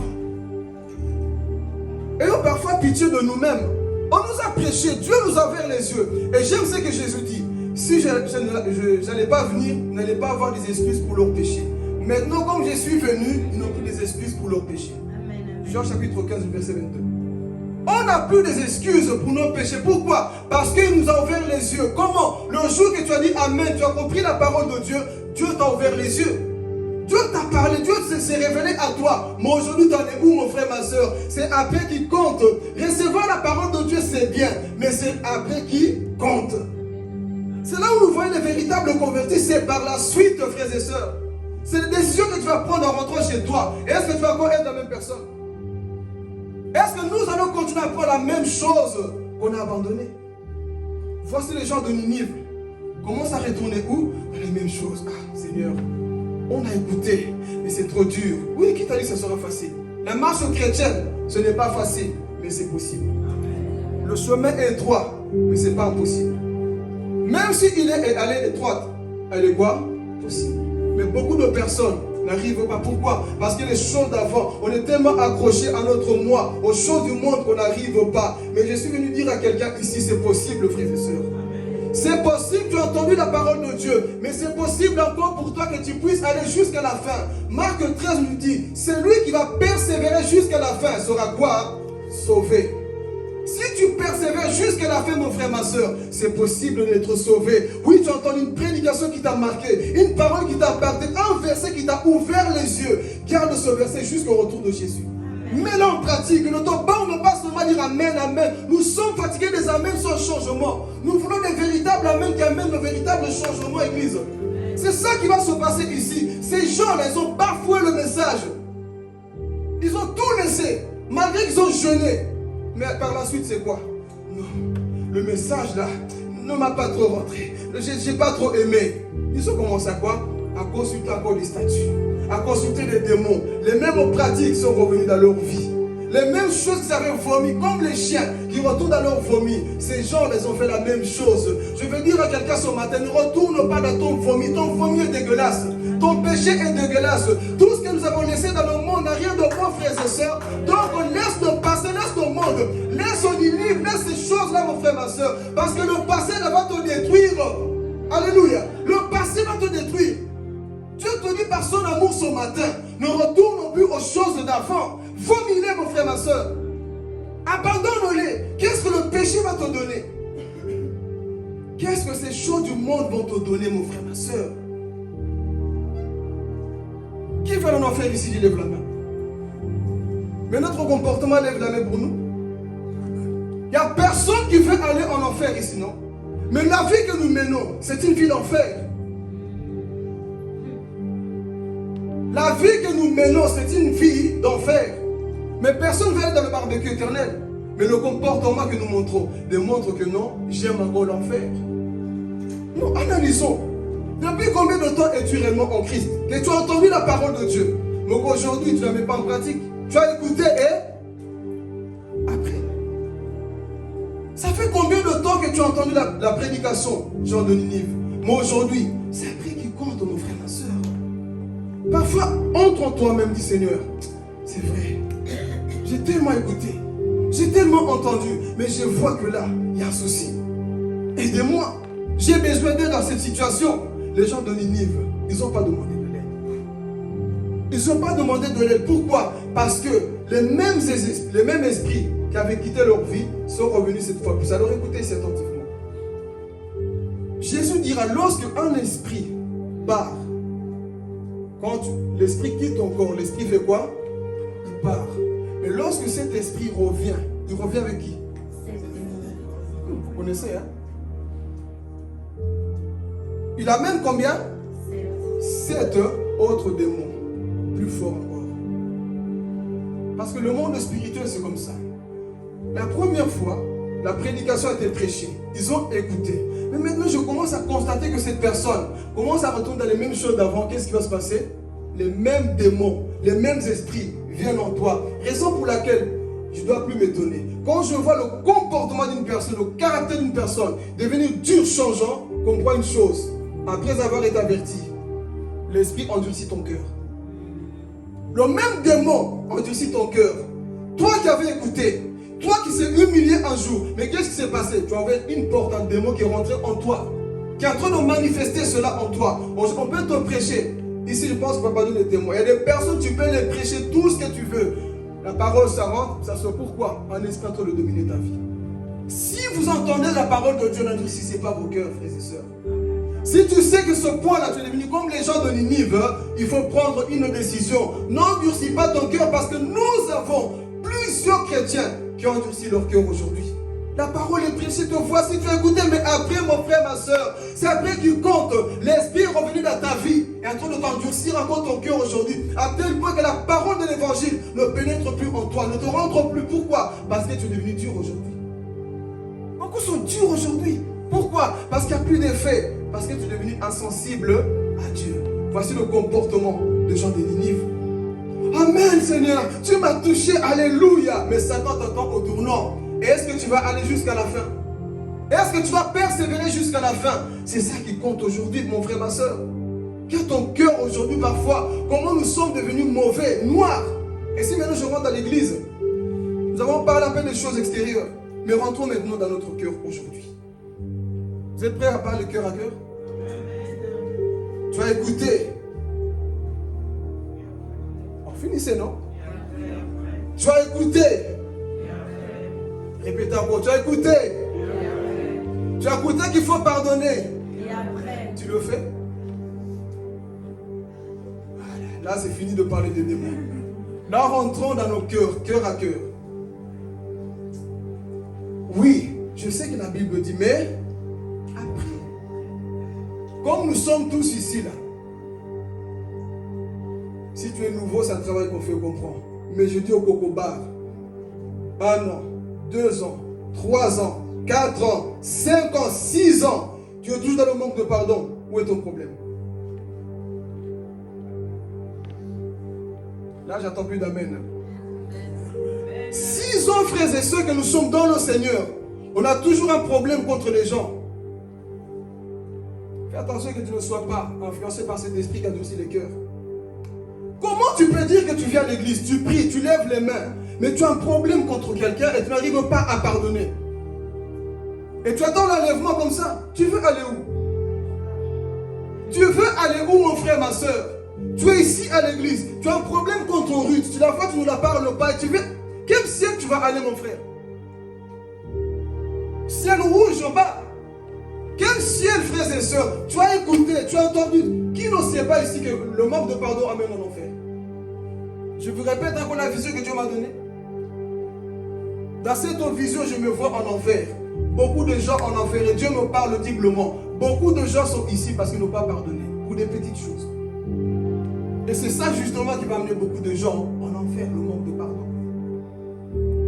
Ayons parfois pitié de nous-mêmes. On nous a prêché, Dieu nous a ouvert les yeux. Et j'aime ce que Jésus dit. Si je n'allais pas venir, vous n'allez pas avoir des excuses pour leur péché. Maintenant, comme je suis venu, ils n'ont plus des excuses pour leur péché. Jean chapitre 15, verset 22. On n'a plus des excuses pour nos péchés. Pourquoi? Parce qu'il nous a ouvert les yeux. Comment? Le jour que tu as dit Amen, tu as compris la parole de Dieu, Dieu t'a ouvert les yeux. Dieu t'a parlé, Dieu s'est révélé à toi. Mais aujourd'hui, t'en es où, mon frère, ma soeur? C'est après qui compte. Recevoir la parole de Dieu, c'est bien. Mais c'est après qui compte. C'est là où nous voyons les véritables convertis. C'est par la suite, frères et sœurs. C'est les décisions que tu vas prendre en rentrant chez toi. Est-ce que tu vas encore être la même personne? Est-ce que nous allons continuer à prendre la même chose qu'on a abandonnée? Voici les gens de Ninive. Commence à retourner où? Dans les mêmes choses. Ah, Seigneur, on a écouté, mais c'est trop dur. Oui, qui t'a dit que ce sera facile? La marche chrétienne, ce n'est pas facile, mais c'est possible. Le chemin est étroit, mais ce n'est pas impossible. Même s'il est allé étroite, elle est quoi? Possible. Mais beaucoup de personnes n'arrivent pas. Pourquoi? Parce que les choses d'avant, on est tellement accroché à notre moi, aux choses du monde qu'on n'arrive pas. Mais je suis venu dire à quelqu'un ici, c'est possible, frères et sœurs. C'est possible, tu as entendu la parole de Dieu, mais c'est possible encore pour toi que tu puisses aller jusqu'à la fin. Marc 13 nous dit, celui qui va persévérer jusqu'à la fin sera quoi? Sauvé. Si tu persévères jusqu'à la fin, mon frère, ma soeur, c'est possible d'être sauvé. Oui, tu as entendu une prédication qui t'a marqué, une parole qui t'a impacté, un verset qui t'a ouvert les yeux. Garde ce verset jusqu'au retour de Jésus. Mets-le en pratique. Ne pas seulement dire Amen, Amen. Nous sommes fatigués des Amen sans changement. Nous voulons des véritables Amen qui amènent le véritable changement, Église. C'est ça qui va se passer ici. Ces gens-là, ils ont bafoué le message. Ils ont tout laissé, malgré qu'ils ont jeûné. Mais par la suite, c'est quoi? Non, le message là ne m'a pas trop rentré. J'ai pas trop aimé. Ils ont commencé à quoi? À consulter encore les statuts, à consulter les démons. Les mêmes pratiques sont revenues dans leur vie. Les mêmes choses qu'ils avaient vomi, comme les chiens qui retournent dans leur vomi. Ces gens, ils ont fait la même chose. Je veux dire à quelqu'un ce matin, ne retourne pas dans ton vomi. Ton vomi est dégueulasse. Ton péché est dégueulasse. Tout ce que nous avons laissé dans le monde n'a rien de bon, frères et sœurs. Donc laisse le passé, laisse le monde. Laisse au livre, laisse ces choses-là, mon frère, ma soeur. Parce que le passé va te détruire. Alléluia. Le passé va te détruire. Dieu te dit par son amour ce matin, ne retourne plus aux choses d'avant. Vomis-les, mon frère, ma soeur. Abandonne-les. Qu'est-ce que le péché va te donner? Qu'est-ce que ces choses du monde vont te donner, mon frère, ma soeur? Qui va en enfer ici? Je lève la main. Mais notre comportement lève la main pour nous. Il n'y a personne qui veut aller en enfer ici, non? Mais la vie que nous menons, c'est une vie d'enfer. La vie que nous menons, c'est une vie d'enfer. Mais personne ne veut aller dans le barbecue éternel. Mais le comportement que nous montrons démontre que non, j'aime encore l'enfer. Nous analysons. Depuis combien de temps es-tu réellement en Christ? Que tu as entendu la parole de Dieu, mais qu'aujourd'hui tu ne la mets pas en pratique. Tu as écouté et après. Ça fait combien de temps que tu as entendu la prédication, Jean de Ninive? Mais aujourd'hui, c'est après qui compte, mon frère, ma soeur. Parfois, entre en toi-même, dis Seigneur, c'est vrai, j'ai tellement écouté, j'ai tellement entendu, mais je vois que là, il y a un souci. Aidez-moi, j'ai besoin d'aide dans cette situation. Les gens de Ninive, ils n'ont pas demandé de l'aide. Ils n'ont pas demandé de l'aide. Pourquoi? Parce que les mêmes esprits qui avaient quitté leur vie sont revenus cette fois plus. Alors écoutez ici attentivement. Jésus dira, lorsque un esprit part, quand l'esprit quitte ton corps, l'esprit fait quoi? Il part. Mais lorsque cet esprit revient, il revient avec qui? Vous connaissez, hein? Il amène combien? 7 autres démons. Plus forts encore. Parce que le monde spirituel, c'est comme ça. La première fois, la prédication a été prêchée. Ils ont écouté. Mais maintenant, je commence à constater que cette personne commence à retourner dans les mêmes choses d'avant. Qu'est-ce qui va se passer? Les mêmes démons, les mêmes esprits viennent en toi. Raison pour laquelle je ne dois plus m'étonner. Quand je vois le comportement d'une personne, le caractère d'une personne devenir dur, changeant, comprends une chose. Après avoir été averti, l'esprit endurcit ton cœur. Le même démon endurcit ton cœur. Toi qui avais écouté, toi qui s'est humilié un jour, mais qu'est-ce qui s'est passé? Tu avais une porte, un démon qui est rentré en toi, qui est en train de manifester cela en toi. On peut te prêcher. Ici, je pense qu'on ne peut pas donner des témoins. Il y a des personnes, tu peux les prêcher tout ce que tu veux. La parole, ça rentre, ça se pourquoi? Un esprit en train de dominer ta vie. Si vous entendez la parole de Dieu, n'endurcissez pas vos cœurs, frères et sœurs. Si tu sais que ce point-là, tu es devenu comme les gens de Ninive, il faut prendre une décision. N'endurcis pas ton cœur parce que nous avons plusieurs chrétiens qui ont endurci leur cœur aujourd'hui. La parole est prêchée, te voici, tu as écouté, mais après, mon frère, ma soeur, c'est après qu'il compte. L'esprit est revenu dans ta vie. Et est en train de t'endurcir encore ton cœur aujourd'hui, à tel point que la parole de l'évangile ne pénètre plus en toi, ne te rentre plus. Pourquoi? Parce que tu es devenu dur aujourd'hui. Beaucoup sont durs aujourd'hui. Pourquoi? Parce qu'il n'y a plus d'effet. Parce que tu es devenu insensible à Dieu. Voici le comportement de gens de Ninive. Amen, Seigneur, tu m'as touché, alléluia. Mais Satan t'attend au tournant. Et est-ce que tu vas aller jusqu'à la fin? Est-ce que tu vas persévérer jusqu'à la fin? C'est ça qui compte aujourd'hui, mon frère, ma soeur. Quel est ton cœur aujourd'hui parfois? Comment nous sommes devenus mauvais, noirs? Et si maintenant je rentre à l'église, nous avons parlé à peine des choses extérieures. Mais rentrons maintenant dans notre cœur aujourd'hui. Vous êtes prêts à parler cœur à cœur? Tu as écouté. Finissez, non? Tu as écouté. Répétez encore. Tu as écouté. Tu as écouté qu'il faut pardonner. Tu le fais? Là, c'est fini de parler des démons. Là, rentrons dans nos cœurs, cœur à cœur. Oui, je sais que la Bible dit, mais après, comme nous sommes tous ici, là, si tu es nouveau, c'est un travail qu'on fait, on comprend. Mais je dis au Coco Bar, 1 an, 2 ans, 3 ans, 4 ans, 5 ans, 6 ans, tu es toujours dans le manque de pardon. Où est ton problème? Là, j'attends plus d'amen. 6 ans, frères et sœurs, que nous sommes dans le Seigneur. On a toujours un problème contre les gens. Fais attention que tu ne sois pas influencé par cet esprit qui adoucit les cœurs. Comment tu peux dire que tu viens à l'église, tu pries, tu lèves les mains, mais tu as un problème contre quelqu'un et tu n'arrives pas à pardonner? Et tu attends l'enlèvement comme ça? Tu veux aller où? Tu veux aller où, mon frère, ma soeur? Tu es ici à l'église, tu as un problème contre Ruth, tu la vois, tu ne la parles pas, et tu veux... Quel ciel tu vas aller, mon frère? Ciel rouge en bas. Quel ciel, frères et sœurs? Tu as écouté, tu as entendu. Qui ne sait pas ici que le manque de pardon amène en enfer? Je vous répète encore la vision que Dieu m'a donnée. Dans cette vision, je me vois en enfer. Beaucoup de gens en enfer, et Dieu me parle audiblement. Beaucoup de gens sont ici parce qu'ils n'ont pas pardonné pour des petites choses. Et c'est ça justement qui va amener beaucoup de gens en enfer, le manque de pardon.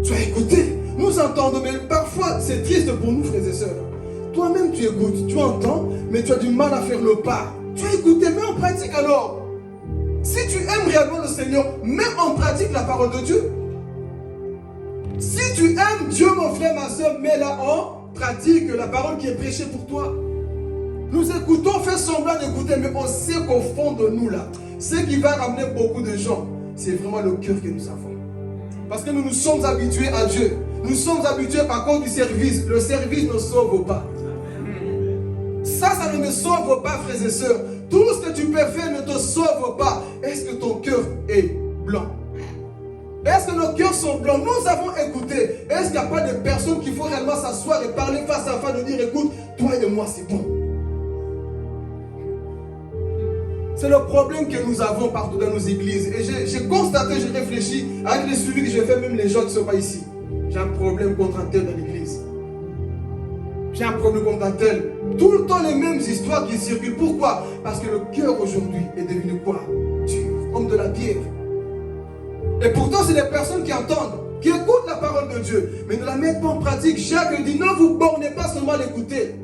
Tu as écouté, nous entendons, mais parfois c'est triste pour nous, frères et sœurs. Toi-même tu écoutes, tu entends, mais tu as du mal à faire le pas. Tu as écouté, mets en pratique alors. Si tu aimes réellement le Seigneur, mets en pratique la parole de Dieu. Si tu aimes Dieu, mon frère, ma soeur, mets-la en pratique, la parole qui est prêchée pour toi. Nous écoutons, fait semblant d'écouter, mais on sait qu'au fond de nous, là, ce qui va ramener beaucoup de gens, c'est vraiment le cœur que nous avons. Parce que nous nous sommes habitués à Dieu. Nous sommes habitués à cause du service. Le service ne sauve pas. Ça ne me sauve pas, frères et sœurs. Tout ce que tu peux faire ne te sauve pas. Est-ce que ton cœur est blanc? Est-ce que nos cœurs sont blancs? Nous avons écouté. Est-ce qu'il n'y a pas de personnes qu'il faut réellement s'asseoir et parler face à face, de dire, écoute, toi et moi, c'est bon. C'est le problème que nous avons partout dans nos églises. Et j'ai constaté, j'ai réfléchi, avec les suivis que j'ai fait, même les gens qui ne sont pas ici. J'ai un problème contre un tel dans l'église. J'ai un problème contre un tel. Tout le temps les mêmes histoires qui circulent. Pourquoi? Parce que le cœur aujourd'hui est devenu quoi? Dur, comme de la pierre. Et pourtant, c'est des personnes qui entendent, qui écoutent la parole de Dieu, mais ne la mettent pas en pratique. Jacques dit, ne vous bornez pas seulement à l'écouter.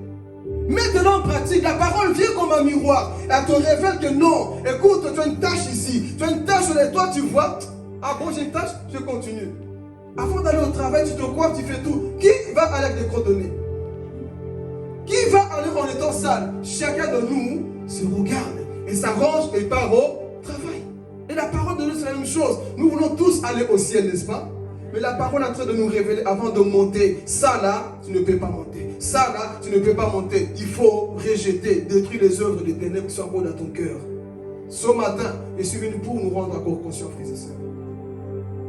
Mettez-la en pratique. La parole vient comme un miroir. Elle te révèle que non. Écoute, tu as une tâche ici. Tu as une tâche sur les toits, tu vois. Ah bon, j'ai une tâche, je continue. Avant d'aller au travail, tu te crois, tu fais tout. Qui va aller avec des crottes de nez? Qui va aller en étant sale? Chacun de nous se regarde et s'arrange et part au travail. Et la parole de Dieu, c'est la même chose. Nous voulons tous aller au ciel, n'est-ce pas? Mais la parole est en train de nous révéler avant de monter. Ça là, tu ne peux pas monter. Ça là, tu ne peux pas monter. Il faut rejeter, détruire les œuvres des ténèbres qui sont encore dans ton cœur. Ce matin, je suis venu pour nous rendre encore conscients, frères et sœurs.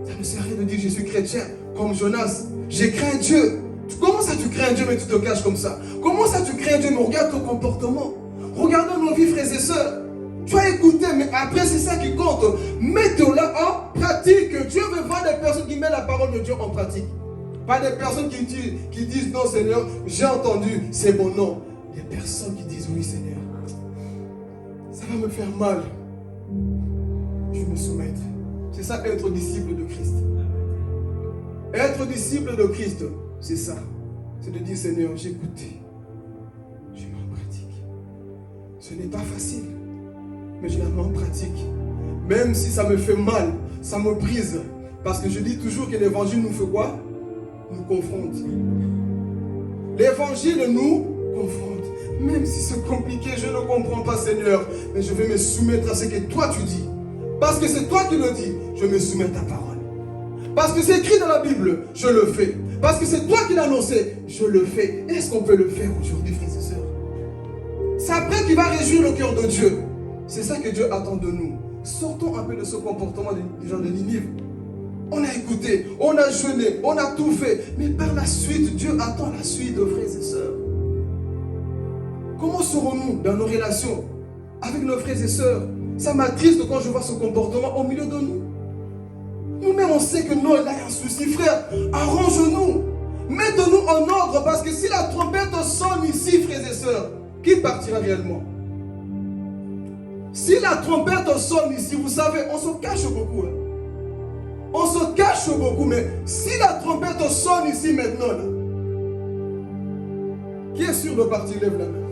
Ça ne sert à rien de dire que je suis chrétien, comme Jonas. J'ai craint Dieu. Comment ça tu crains Dieu mais tu te caches comme ça? Comment ça tu crains Dieu mais regarde ton comportement? Regardons nos vies, frères et sœurs. Tu as écouté, mais après c'est ça qui compte. Mets-le en pratique. Dieu veut voir des personnes qui mettent la parole de Dieu en pratique. Pas des personnes qui disent non Seigneur, j'ai entendu, c'est bon, non. Des personnes qui disent oui Seigneur. Ça va me faire mal. Je vais me soumettre. C'est ça, être disciple de Christ. Être disciple de Christ, c'est ça. C'est de dire, Seigneur, j'ai goûté. Je mets en pratique. Ce n'est pas facile, mais je la mets en pratique. Même si ça me fait mal, ça me brise. Parce que je dis toujours que l'évangile nous fait quoi? Nous confronte. L'évangile nous confronte. Même si c'est compliqué, je ne comprends pas, Seigneur. Mais je vais me soumettre à ce que toi tu dis. Parce que c'est toi qui le dis, je me soumets à ta parole. Parce que c'est écrit dans la Bible, je le fais. Parce que c'est toi qui l'as annoncé, je le fais. Est-ce qu'on peut le faire aujourd'hui, frères et sœurs? C'est après qu'il va réjouir le cœur de Dieu. C'est ça que Dieu attend de nous. Sortons un peu de ce comportement des gens de Ninive. On a écouté, on a jeûné, on a tout fait. Mais par la suite, Dieu attend la suite, frères et sœurs. Comment serons-nous dans nos relations avec nos frères et sœurs? Ça m'attriste quand je vois ce comportement au milieu de nous. Nous-mêmes, on sait que non, il y a un souci, frère. Arrange-nous. Mettez-nous en ordre, parce que si la trompette sonne ici, frères et sœurs, qui partira réellement? Si la trompette sonne ici, vous savez, on se cache beaucoup. On se cache beaucoup, mais si la trompette sonne ici maintenant, là, qui est sûr de partir, lève la main.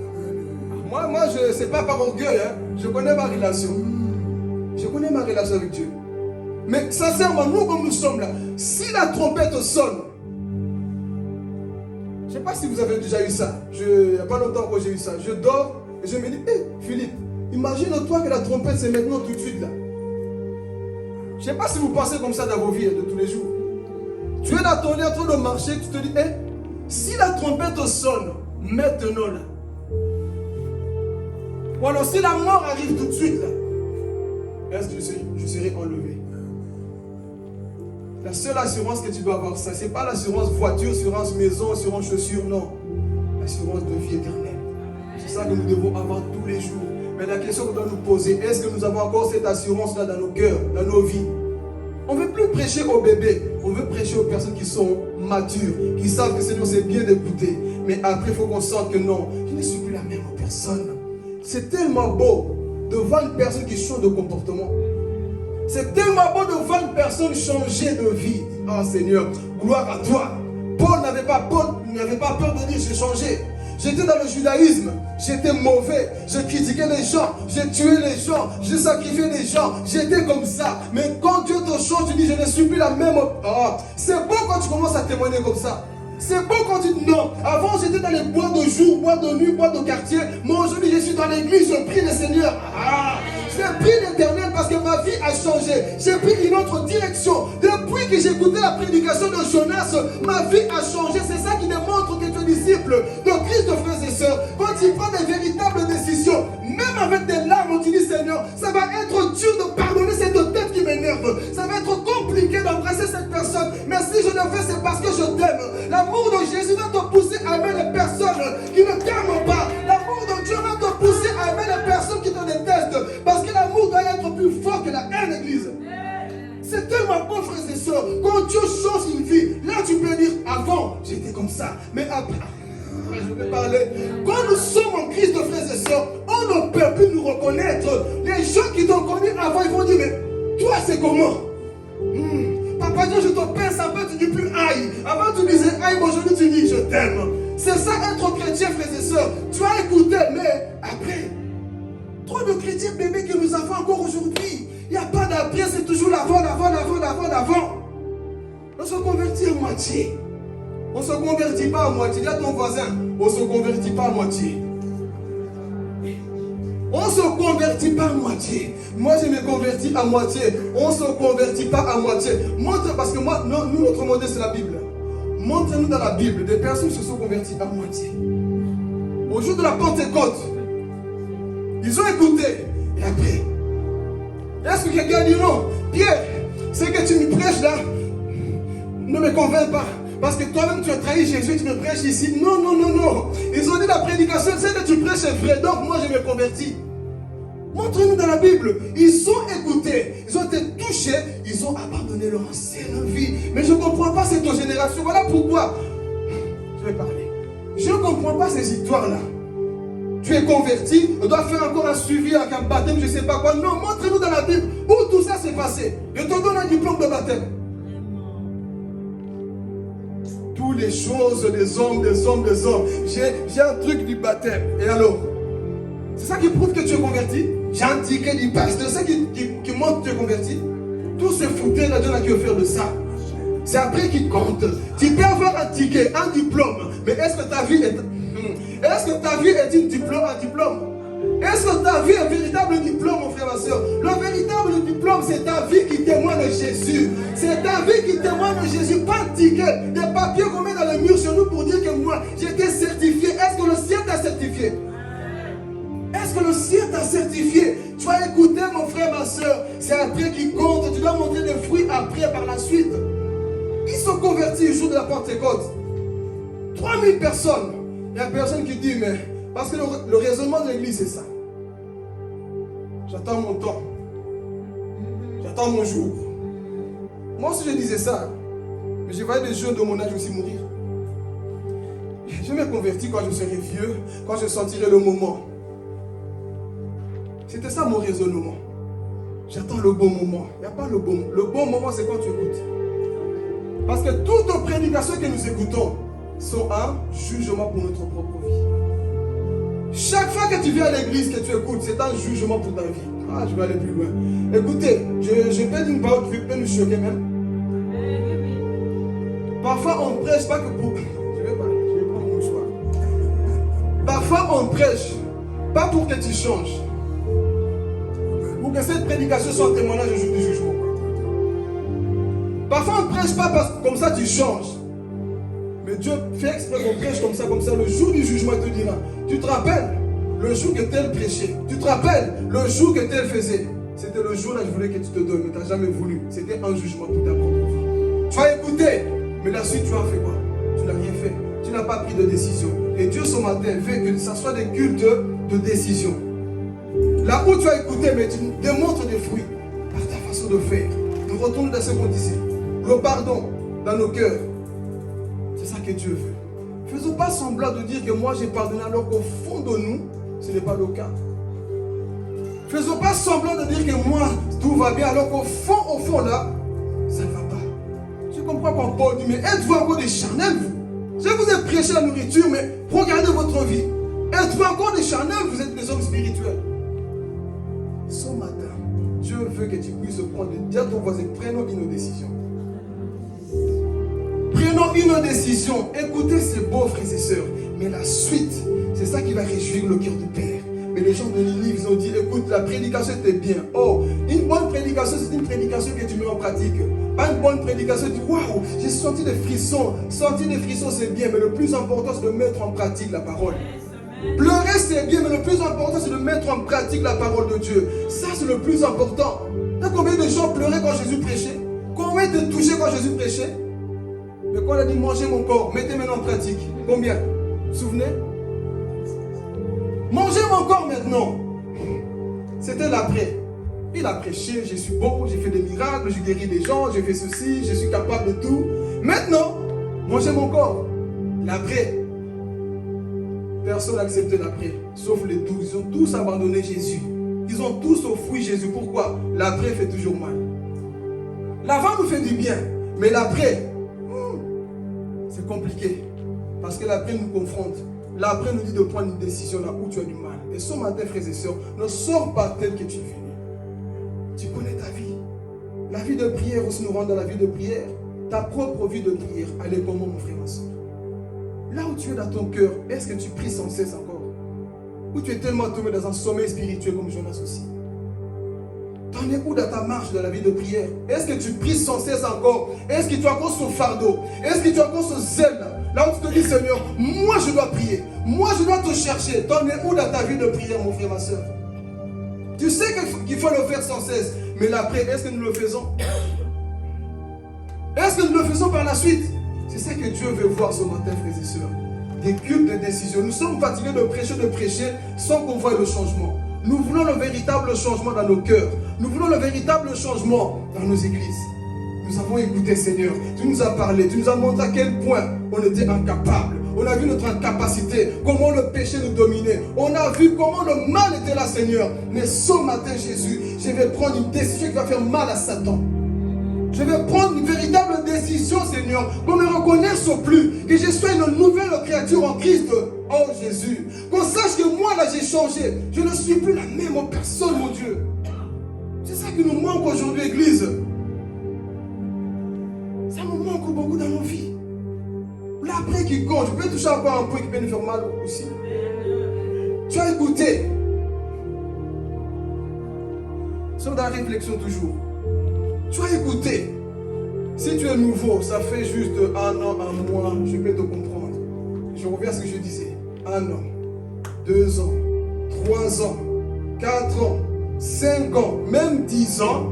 Moi, c'est pas par orgueil, hein. Je connais ma relation. Je connais ma relation avec Dieu. Mais sincèrement, nous comme nous sommes là, si la trompette sonne, je ne sais pas si vous avez déjà eu ça. Il n'y a pas longtemps que j'ai eu ça. Je dors et je me dis, hé, Philippe, imagine-toi que la trompette c'est maintenant tout de suite là. Je ne sais pas si vous pensez comme ça dans vos vies de tous les jours. Tu es dans ton lit en train de marcher, tu te dis, hé, si la trompette sonne, maintenant là. Ou alors si la mort arrive tout de suite là, est-ce que je serai enlevé? La seule assurance que tu dois avoir, ça, ce n'est pas l'assurance voiture, assurance maison, assurance chaussures, non. L'assurance de vie éternelle. C'est ça que nous devons avoir tous les jours. Mais la question qu'on doit nous poser, est-ce que nous avons encore cette assurance-là dans nos cœurs, dans nos vies? On ne veut plus prêcher aux bébés, on veut prêcher aux personnes qui sont matures, qui savent que Seigneur, c'est bien d'écouter. Mais après, il faut qu'on sente que non, je ne suis plus la même personne. C'est tellement beau de voir une personne qui change de comportement. C'est tellement beau de voir une personne changer de vie. Oh Seigneur, gloire à toi. Paul n'avait pas peur de dire j'ai changé. J'étais dans le judaïsme, j'étais mauvais, je critiquais les gens, j'ai tué les gens, j'ai sacrifié les gens, j'étais comme ça. Mais quand Dieu te change, tu dis je ne suis plus la même. Oh, c'est beau quand tu commences à témoigner comme ça. C'est beau quand tu dis non. Avant j'étais dans les bois de jour, bois de nuit, bois de quartier. Moi aujourd'hui je suis dans l'église, je prie le Seigneur. J'ai pris l'Éternel parce que ma vie a changé. J'ai pris une autre direction. Depuis que j'ai écouté la prédication de Jonas, ma vie a changé. C'est ça qui démontre que tu es disciple de Christ, frères et sœurs. Quand tu prends des véritables décisions, même avec des larmes, tu dis Seigneur, ça va être dur de pardonner cette tête qui m'énerve. Ça va être compliqué d'embrasser cette personne. Mais si je le fais, c'est parce que je t'aime. L'amour de Jésus va te pousser à aimer les personnes qui ne t'aiment pas. L'amour de Dieu va te pousser à aimer les personnes qui te détestent. Parce que l'amour doit être plus fort que la haine, Église. C'est tellement bon, frères et sœurs. Quand Dieu change une vie, là tu peux dire, avant j'étais comme ça, mais après, je vais parler. Quand nous sommes en Christ, frères et sœurs, on ne peut plus nous reconnaître. Les gens qui t'ont connu avant, ils vont dire, mais toi c'est comment? Papa Dieu, je te pince un peu, tu dis plus aïe. Avant tu disais aïe, aujourd'hui tu dis je t'aime. C'est ça être chrétien, frères et sœurs. Tu as écouté, mais après, trop de chrétiens bébés que nous avons encore aujourd'hui. Il n'y a pas d'après, c'est toujours l'avant. On se convertit à moitié. On ne se convertit pas à moitié. Dis à ton voisin, on ne se convertit pas à moitié. On ne se convertit pas à moitié. Moi, je me convertis à moitié. On ne se convertit pas à moitié. Montre, parce que moi, nous, notre modèle, c'est la Bible. Montre-nous dans la Bible des personnes qui se sont converties à moitié. Au jour de la Pentecôte, ils ont écouté. Et après, est-ce que quelqu'un dit non? Pierre, ce que tu me prêches là ne me convainc pas. Parce que toi-même tu as trahi Jésus, tu me prêches ici. Non. Ils ont dit la prédication, c'est que tu prêches est vrai. Donc moi je me convertis. Montre-nous dans la Bible. Ils ont écouté, ils ont été touchés, ils ont abandonné leur ancienne vie. Mais je ne comprends pas cette génération. Voilà pourquoi. Je vais parler. Je ne comprends pas ces histoires-là. tu es converti, on doit faire encore un suivi avec un baptême, je ne sais pas quoi. Non, montre-nous dans la Bible où tout ça s'est passé. Je te donne un diplôme de baptême. Toutes les choses des hommes. J'ai un truc du baptême. Et alors? C'est ça qui prouve que tu es converti? J'ai un ticket du pasteur, c'est ça qui montre que tu es converti? Tous ces foutés là, Dieu n'a qu'à faire de ça. C'est après qui compte. Tu peux avoir un ticket, un diplôme, mais est-ce que ta vie est... Est-ce que ta vie est un diplôme? Est-ce que ta vie est un véritable diplôme, mon frère, ma soeur? Le véritable diplôme, c'est ta vie qui témoigne de Jésus. C'est ta vie qui témoigne de Jésus, pas un ticket, des papiers qu'on met dans le mur chez nous pour dire que moi, j'étais certifié. Est-ce que le ciel t'a certifié? Est-ce que le ciel t'a certifié? Tu vas écouter, mon frère, ma soeur. C'est après qui compte. Tu dois montrer des fruits après, par la suite. Ils sont convertis le jour de la Pentecôte. 3000 personnes. Il y a personne qui dit, mais parce que le raisonnement de l'église, c'est ça. J'attends mon temps. J'attends mon jour. Moi aussi, je disais ça. Mais je voyais des jeunes de mon âge aussi mourir. Je me convertis quand je serai vieux, quand je sentirai le moment. C'était ça mon raisonnement. J'attends le bon moment. Il n'y a pas le bon moment. Le bon moment, c'est quand tu écoutes. Parce que toutes nos prédications que nous écoutons sont un jugement pour notre propre vie. Chaque fois que tu viens à l'église, que tu écoutes, c'est un jugement pour ta vie. Ah, je vais aller plus loin. Écoutez, je peux dire une parole qui peut nous choquer même. Parfois, on ne prêche pas que pour... Je vais prendre mon choix. Parfois, on prêche pas pour que tu changes. Pour que cette prédication soit un témoignage du jugement. Parfois, on ne prêche pas parce que comme ça, tu changes. Mais Dieu fait exprès qu'on prêche comme ça, le jour du jugement, il te dira, tu te rappelles le jour que tel prêchait, tu te rappelles le jour que tel faisait. C'était le jour là je voulais que tu te donnes, mais tu n'as jamais voulu. C'était un jugement pour ta propre vie. Tu as écouté, mais la suite tu as fait quoi? Tu n'as rien fait. Tu n'as pas pris de décision. Et Dieu ce matin veut que ça soit des cultes de décision. Là où tu as écouté, mais tu démontres des fruits par ta façon de faire. Nous retournons dans ce qu'on disait. Le pardon dans nos cœurs. C'est ça que Dieu veut. Faisons pas semblant de dire que moi j'ai pardonné alors qu'au fond de nous, ce n'est pas le cas. Faisons pas semblant de dire que moi tout va bien alors qu'au fond là, ça ne va pas. Je comprends quand Paul dit, mais êtes-vous encore des charnels vous? Je vous ai prêché la nourriture, mais regardez votre vie. Êtes-vous encore des charnels? Vous êtes des hommes spirituels. Ce matin, Dieu veut que tu puisses prendre, dire à ton voisin, prenons une décision. Prenons une décision. Écoutez ces beaux frères et sœurs. Mais la suite, c'est ça qui va réjouir le cœur du Père. Mais les gens de Ninive, ils ont dit, écoute, la prédication était bien. Oh, une bonne prédication, c'est une prédication que tu mets en pratique. Pas une bonne prédication, tu dis, waouh, j'ai senti des frissons. Sentir des frissons, c'est bien. Mais le plus important, c'est de mettre en pratique la parole. Pleurer, c'est bien. Mais le plus important, c'est de mettre en pratique la parole de Dieu. Ça, c'est le plus important. Tu sais combien de gens pleuraient quand Jésus prêchait? Combien te touchaient quand Jésus prêchait? Mais quand il a dit mangez mon corps, mettez maintenant en pratique. Combien? Vous vous souvenez? Mangez mon corps maintenant. C'était l'après. Il a prêché, je suis bon, j'ai fait des miracles, j'ai guéri des gens, j'ai fait ceci, je suis capable de tout. Maintenant, mangez mon corps. L'après. Personne n'a accepté l'après, sauf les 12. Ils ont tous abandonné Jésus. Ils ont tous fui Jésus. Pourquoi? L'après fait toujours mal. L'avant nous fait du bien, mais l'après, c'est compliqué. Parce que l'après nous confronte. L'après nous dit de prendre une décision là où tu as du mal. Et ce matin, frères et sœurs, ne sors pas tel que tu es venu. Tu connais ta vie. La vie de prière aussi nous rend dans la vie de prière. Ta propre vie de prière, elle est comment, mon frère, ma soeur? Là où tu es dans ton cœur, est-ce que tu pries sans cesse encore? Ou tu es tellement tombé dans un sommeil spirituel comme Jonas aussi? T'en es où dans ta marche de la vie de prière? Est-ce que tu pries sans cesse encore? Est-ce que tu as encore ce fardeau? Est-ce que tu as encore ce zèle là? Là où tu te dis, Seigneur, moi je dois prier. Moi je dois te chercher. T'en es où dans ta vie de prière, mon frère, ma soeur? Tu sais qu'il faut le faire sans cesse. Mais l'après, est-ce que nous le faisons? Est-ce que nous le faisons par la suite? C'est ça que Dieu veut voir ce matin, frères et sœurs. Des cultes de décision. Nous sommes fatigués de prêcher sans qu'on voie le changement. Nous voulons le véritable changement dans nos cœurs. Nous voulons le véritable changement dans nos églises. Nous avons écouté, Seigneur. Tu nous as parlé. Tu nous as montré à quel point on était incapable. On a vu notre incapacité, comment le péché nous dominait. On a vu comment le mal était là, Seigneur. Mais ce matin, Jésus, je vais prendre une décision qui va faire mal à Satan. Je vais prendre une véritable décision, Seigneur, qu'on ne me reconnaisse plus, que je sois une nouvelle créature en Christ. Oh Jésus, qu'on sache que moi là j'ai changé. Je ne suis plus la même personne, mon Dieu. C'est ça qui nous manque aujourd'hui, Église. Ça nous manque beaucoup dans nos vies. L'après qui compte, je peux toucher encore un point qui peut nous faire mal aussi. Tu as écouté. Sur la réflexion toujours. Tu as écouté. Si tu es nouveau, ça fait juste 1 an, 1 mois, je peux te comprendre. Je reviens à ce que je disais. 1 an, 2 ans, 3 ans, 4 ans, 5 ans, même 10 ans.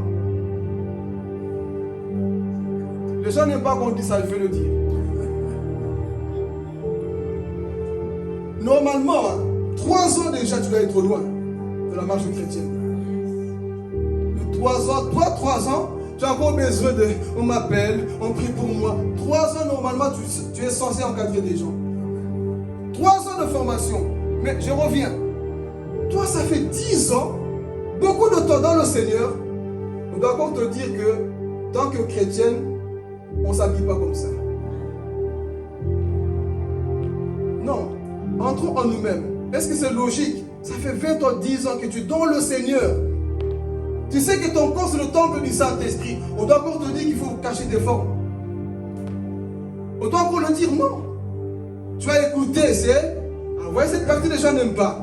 Les gens n'aiment pas qu'on dise ça, je vais le dire. Normalement, 3 ans déjà, tu dois être loin de la marche chrétienne. De 3 ans, toi, 3 ans, tu as encore besoin de... On m'appelle, on prie pour moi. 3 ans, normalement, tu es censé encadrer des gens. 3 ans de formation. Mais je reviens. Toi, ça fait 10 ans, beaucoup de temps dans le Seigneur. On doit encore te dire que, tant que chrétienne, on ne s'habille pas comme ça. Non. Entrons en nous-mêmes. Est-ce que c'est logique? Ça fait 20 ans, 10 ans que tu es dans le Seigneur. Tu sais que ton corps, c'est le temple du Saint-Esprit. On doit encore te dire qu'il faut cacher tes formes. On doit encore le dire non. Tu as écouté, c'est... Ouais, cette partie, les gens n'aiment pas.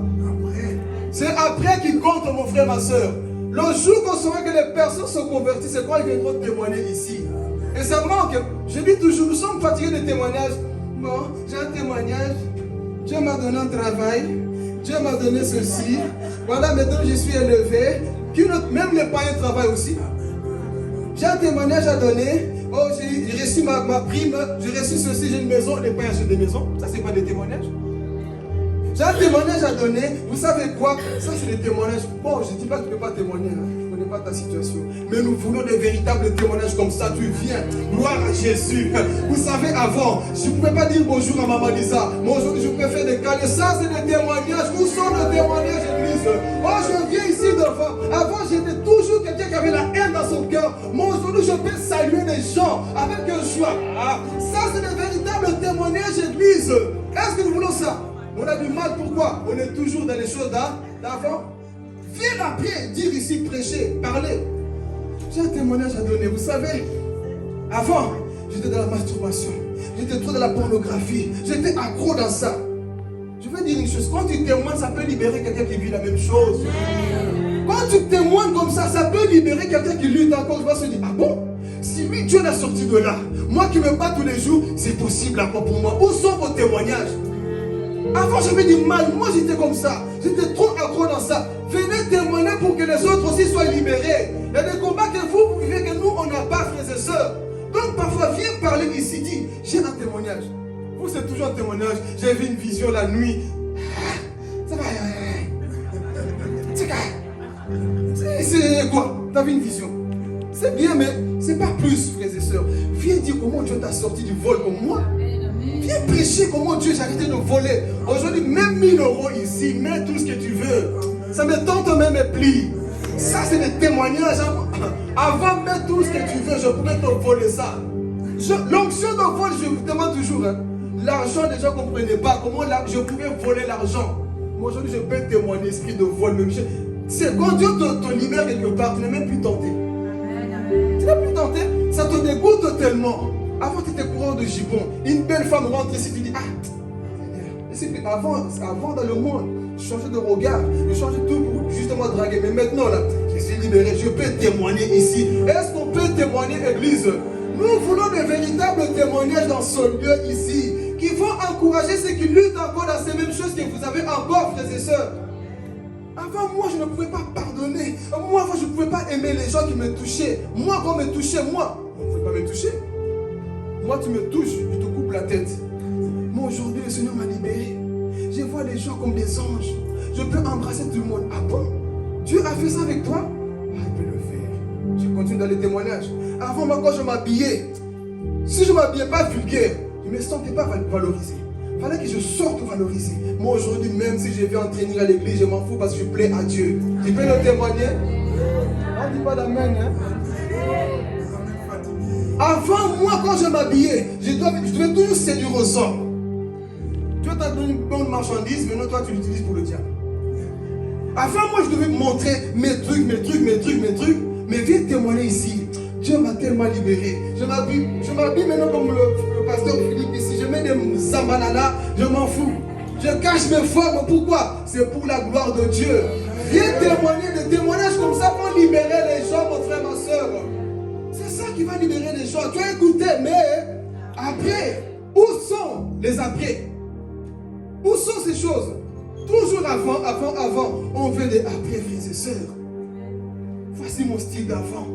C'est après qui compte, mon frère, ma soeur. Le jour qu'on saura que les personnes se convertissent, c'est quoi ils viendront témoigner ici. Et ça manque. Je dis toujours, nous sommes fatigués des témoignages. Bon, j'ai un témoignage. Dieu m'a donné un travail. Dieu m'a donné ceci. Voilà, maintenant je suis élevé. Même les païens travaillent aussi. J'ai un témoignage à donner. Oh, j'ai reçu ma prime. J'ai reçu ceci, j'ai une maison. Les païens achètent des maisons. Ça, c'est pas des témoignages. J'ai un témoignage à donner. Vous savez quoi? Ça, c'est des témoignages. Bon, je ne dis pas que tu ne peux pas témoigner. Je ne connais pas ta situation. Mais nous voulons des véritables témoignages comme ça. Tu viens. Gloire à Jésus. Vous savez, avant, je ne pouvais pas dire bonjour à Maman Lisa. Mais aujourd'hui, je préfère décaler. Ça, c'est des témoignages. Où sont les témoignages, Église? Oh, je viens ici devant. Avant, j'étais toujours quelqu'un qui avait la haine dans son cœur. Mais aujourd'hui, je peux saluer les gens avec un joie. Ça, c'est des véritables témoignages, Église. Est-ce que nous voulons ça? On a du mal, pourquoi? On est toujours dans les choses d'avant. Viens après, dire ici, prêcher, parler. J'ai un témoignage à donner. Vous savez, avant, j'étais dans la masturbation. J'étais trop dans la pornographie. J'étais accro dans ça. Je vais dire une chose. Quand tu témoignes, ça peut libérer quelqu'un qui vit la même chose. Quand tu témoignes comme ça peut libérer quelqu'un qui lutte encore. Il va se dire, ah bon? Si lui, Dieu l'a sorti de là, moi qui me bats tous les jours, c'est possible encore pour moi. Où sont vos témoignages? Avant, j'avais du mal. Moi, j'étais comme ça. J'étais trop accro dans ça. Venez témoigner pour que les autres aussi soient libérés. Il y a des combats que vous vivez que nous, on n'a pas, frères et sœurs. Donc, parfois, viens parler ici. Dis, j'ai un témoignage. Vous, c'est toujours un témoignage. J'ai vu une vision la nuit. Ça va. C'est quoi? T'as vu une vision? C'est bien, mais c'est pas plus, frères et sœurs. Viens dire comment Dieu t'a sorti du vol comme moi. Viens prêcher comment Dieu j'ai arrêté de voler. Aujourd'hui, même 1000 € ici, mets tout ce que tu veux. Ça me tente même mes plis. Ça, c'est des témoignages. Avant, mets tout ce que tu veux, je pouvais te voler ça. L'onction de vol, je vous demande toujours. L'argent, les gens ne comprenaient pas comment je pouvais voler l'argent. Moi, aujourd'hui, je peux témoigner esprit de vol. Même. C'est quand Dieu te libère quelque part, tu n'es même plus tenté. Tu n'es plus tenté. Ça te dégoûte tellement. Avant, tu étais courant de gibon. Une belle femme rentre ici, tu dis, avant dans le monde, je changeais de regard, je changeais tout pour justement draguer. Mais maintenant, là, je suis libéré, je peux témoigner ici. Est-ce qu'on peut témoigner, Église? Nous voulons des véritables témoignages dans ce lieu ici, qui vont encourager ceux qui luttent encore dans ces mêmes choses que vous avez encore, frères et sœurs. Avant, moi, je ne pouvais pas pardonner. Moi, avant, je ne pouvais pas aimer les gens qui me touchaient. Moi, quand on me touchait, moi, on ne pouvait pas me toucher. Moi, tu me touches, je te coupe la tête. Moi, aujourd'hui, le Seigneur m'a libéré. Je vois les gens comme des anges. Je peux embrasser tout le monde. Ah bon? Dieu a fait ça avec toi? Ah, il peut le faire. Je continue dans les témoignages. Avant, moi, quand je m'habillais, si je ne m'habillais pas vulgaire, je ne me sentais pas valorisé. Il fallait que je sorte valoriser. Moi aujourd'hui, même si je vais entraîner à l'église, je m'en fous parce que je plais à Dieu. Tu peux le témoigner? On ne dit pas d'amen. Hein? Avant, moi, quand je m'habillais, je devais toujours séduire au sort. Tu as donné une bonne marchandise, maintenant toi tu l'utilises pour le diable. Avant, moi, je devais montrer mes trucs. Mais viens témoigner ici. Dieu m'a tellement libéré. Je m'habille maintenant comme le pasteur Philippe ici. Je mets des zambalala, je m'en fous. Je cache mes formes. Pourquoi? C'est pour la gloire de Dieu. Viens témoigner. Des témoignages comme ça pour libérer les gens, mon frère, ma soeur. C'est ça qui va libérer les gens. Tu as écouté, mais après, où sont les après? Où sont ces choses? Toujours avant, on fait des après, frères et sœurs. Voici mon style d'avant.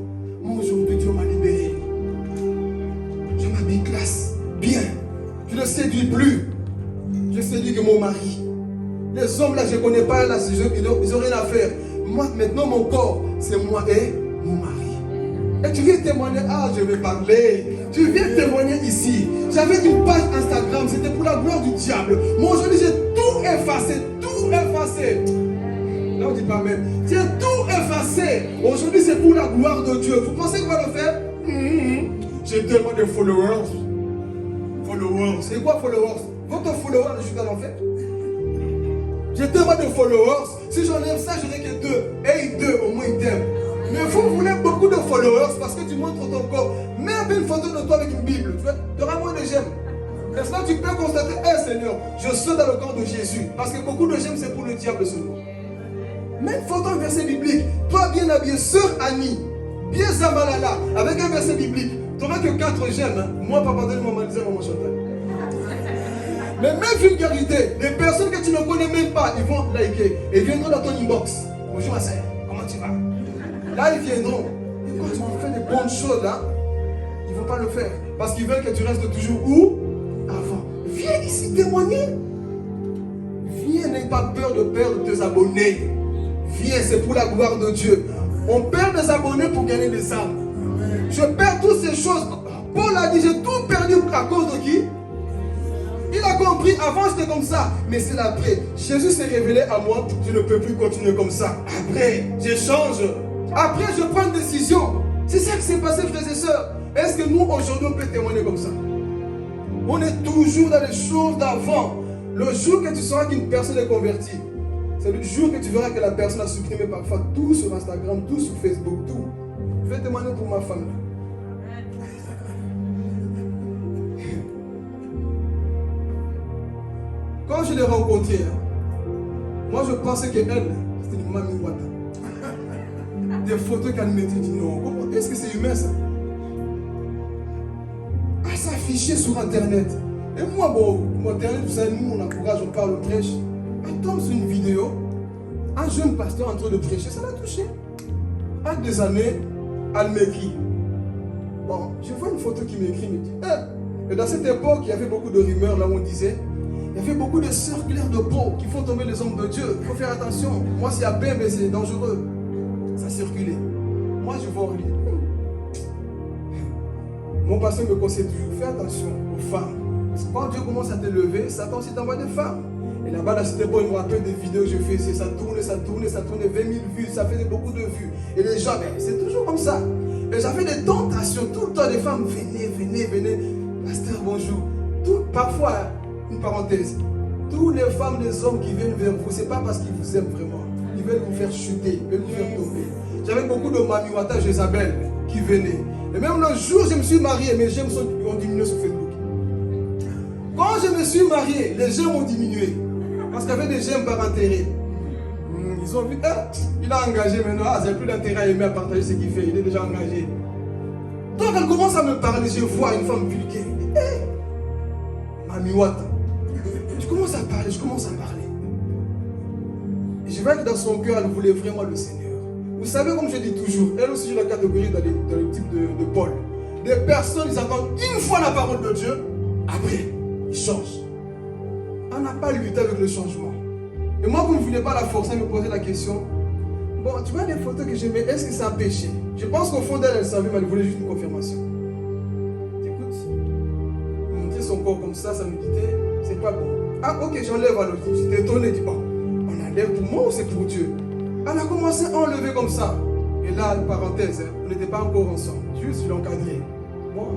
Moi, aujourd'hui, Dieu m'a libéré. Je m'habille classe, bien. Je ne séduis plus. Je séduis que mon mari. Les hommes là, je ne connais pas, là, ils n'ont rien à faire. Moi, maintenant, mon corps, c'est moi et mon mari. Et tu viens témoigner, je vais parler. Tu viens témoigner ici. J'avais une page Instagram, c'était pour la gloire du diable. Moi, aujourd'hui, j'ai tout effacé. Là, on dit pas même. J'ai tout effacé. Aujourd'hui, c'est pour la gloire de Dieu. Vous pensez qu'on va le faire? J'ai tellement de followers. C'est quoi followers? Votre follower, je suis dans l'enfer. J'ai tellement de followers. Si j'enlève ça, je n'ai que 2. Et 2, au moins, ils t'aiment. Mais vous voulez beaucoup de followers parce que tu montres ton corps. Mets une photo de toi avec une Bible. Tu auras moins de j'aime. Est-ce que tu peux constater, Seigneur, je suis dans le camp de Jésus. Parce que beaucoup de j'aime, c'est pour le diable seulement. Mets une photo, un verset biblique. Toi, bien habillé, sœur Annie, bien Zamalala, avec un verset biblique. Tu n'auras que 4 j'aime. Hein. Moi, papa, donne-moi maman Chantal. Mais même vulgarité, les personnes que tu ne connais même pas, ils vont liker. Et viendront dans ton inbox. Bonjour, ma sœur, comment tu vas? Là, ils viendront. Et quand tu vas faire des bonnes choses, là, ils ne vont pas le faire. Parce qu'ils veulent que tu restes toujours où? Avant. Viens ici témoigner. Viens, n'aie pas peur de perdre tes abonnés. Viens, c'est pour la gloire de Dieu. On perd des abonnés pour gagner des âmes. Je perds toutes ces choses. Paul a dit, j'ai tout perdu à cause de qui? Il a compris, avant j'étais comme ça, mais c'est l'après. Jésus s'est révélé à moi, je ne peux plus continuer comme ça. Après, je change. Après, je prends une décision. C'est ça qui s'est passé, frères et sœurs. Est-ce que nous, aujourd'hui, on peut témoigner comme ça? On est toujours dans les choses d'avant. Le jour que tu sauras qu'une personne est convertie, c'est le jour que tu verras que la personne a supprimé parfois tout sur Instagram, tout sur Facebook, tout. Je vais témoigner pour ma femme. Quand je l'ai rencontrée, moi je pensais qu'elle, c'était une mamie Wata. Des photos qu'elle mettait, dit non, est-ce que c'est humain ça? Elle s'affichait sur internet. Et moi, internet, vous savez, nous on encourage, on parle, on prêche. Elle tombe sur une vidéo, un jeune pasteur en train de prêcher, ça l'a touché. Avec des années, elle m'écrit. Bon, je vois une photo qui m'écrit, me dit, et dans cette époque, il y avait beaucoup de rumeurs là où on disait, il y avait beaucoup de sœurs claires de peau qui font tomber les hommes de Dieu. Il faut faire attention. Moi, c'est à peine, mais c'est dangereux. Ça circulait. Moi, je vois en lui. Mon pasteur me conseille toujours, fais attention aux femmes. Parce que quand Dieu commence à te lever, Satan aussi t'envoie des femmes. Et là-bas, là, c'était bon, il me rappelle des vidéos que je faisais. Ça tournait, 20 000 vues. Ça faisait beaucoup de vues. Et les gens, c'est toujours comme ça. Et j'avais des tentations. Tout le temps, les femmes, venez. Pasteur, bonjour. Parfois, une parenthèse, toutes les femmes, les hommes qui viennent vers vous, ce n'est pas parce qu'ils vous aiment vraiment. Ils veulent vous faire chuter, ils veulent vous faire tomber. J'avais beaucoup de mamiwata Jézabel qui venaient. Et même le jour où je me suis marié, mes j'aime ont diminué sur Facebook. Quand je me suis marié, les j'aime ont diminué. Parce qu'il y avait des j'aime par intérêt. Ils ont vu, il a engagé maintenant, il n'a plus d'intérêt à aimer, à partager ce qu'il fait, il est déjà engagé. Donc elle commence à me parler, je vois une femme vulgaire. Mamiwata. Je commence à parler. Et je vois que dans son cœur, elle voulait vraiment le Seigneur. Vous savez, comme je dis toujours, elle aussi, j'ai la catégorie dans le type de Paul. Des personnes, ils attendent une fois la parole de Dieu, après, ils changent. On n'a pas lutté avec le changement. Et moi, vous ne voulez pas la forcer à me poser la question. Bon, tu vois les photos que j'aimais, est-ce que c'est un péché? Je pense qu'au fond d'elle, elle savait, mais elle voulait juste une confirmation. Écoute, montrer son corps comme ça me quittait. C'est pas bon. Ah, ok, j'enlève alors. J'étais étonné, dit, bon, on enlève pour moi ou c'est pour Dieu? Elle a commencé à enlever comme ça. Et là, parenthèse, hein, on n'était pas encore ensemble. Juste, je l'encadrais. Bon,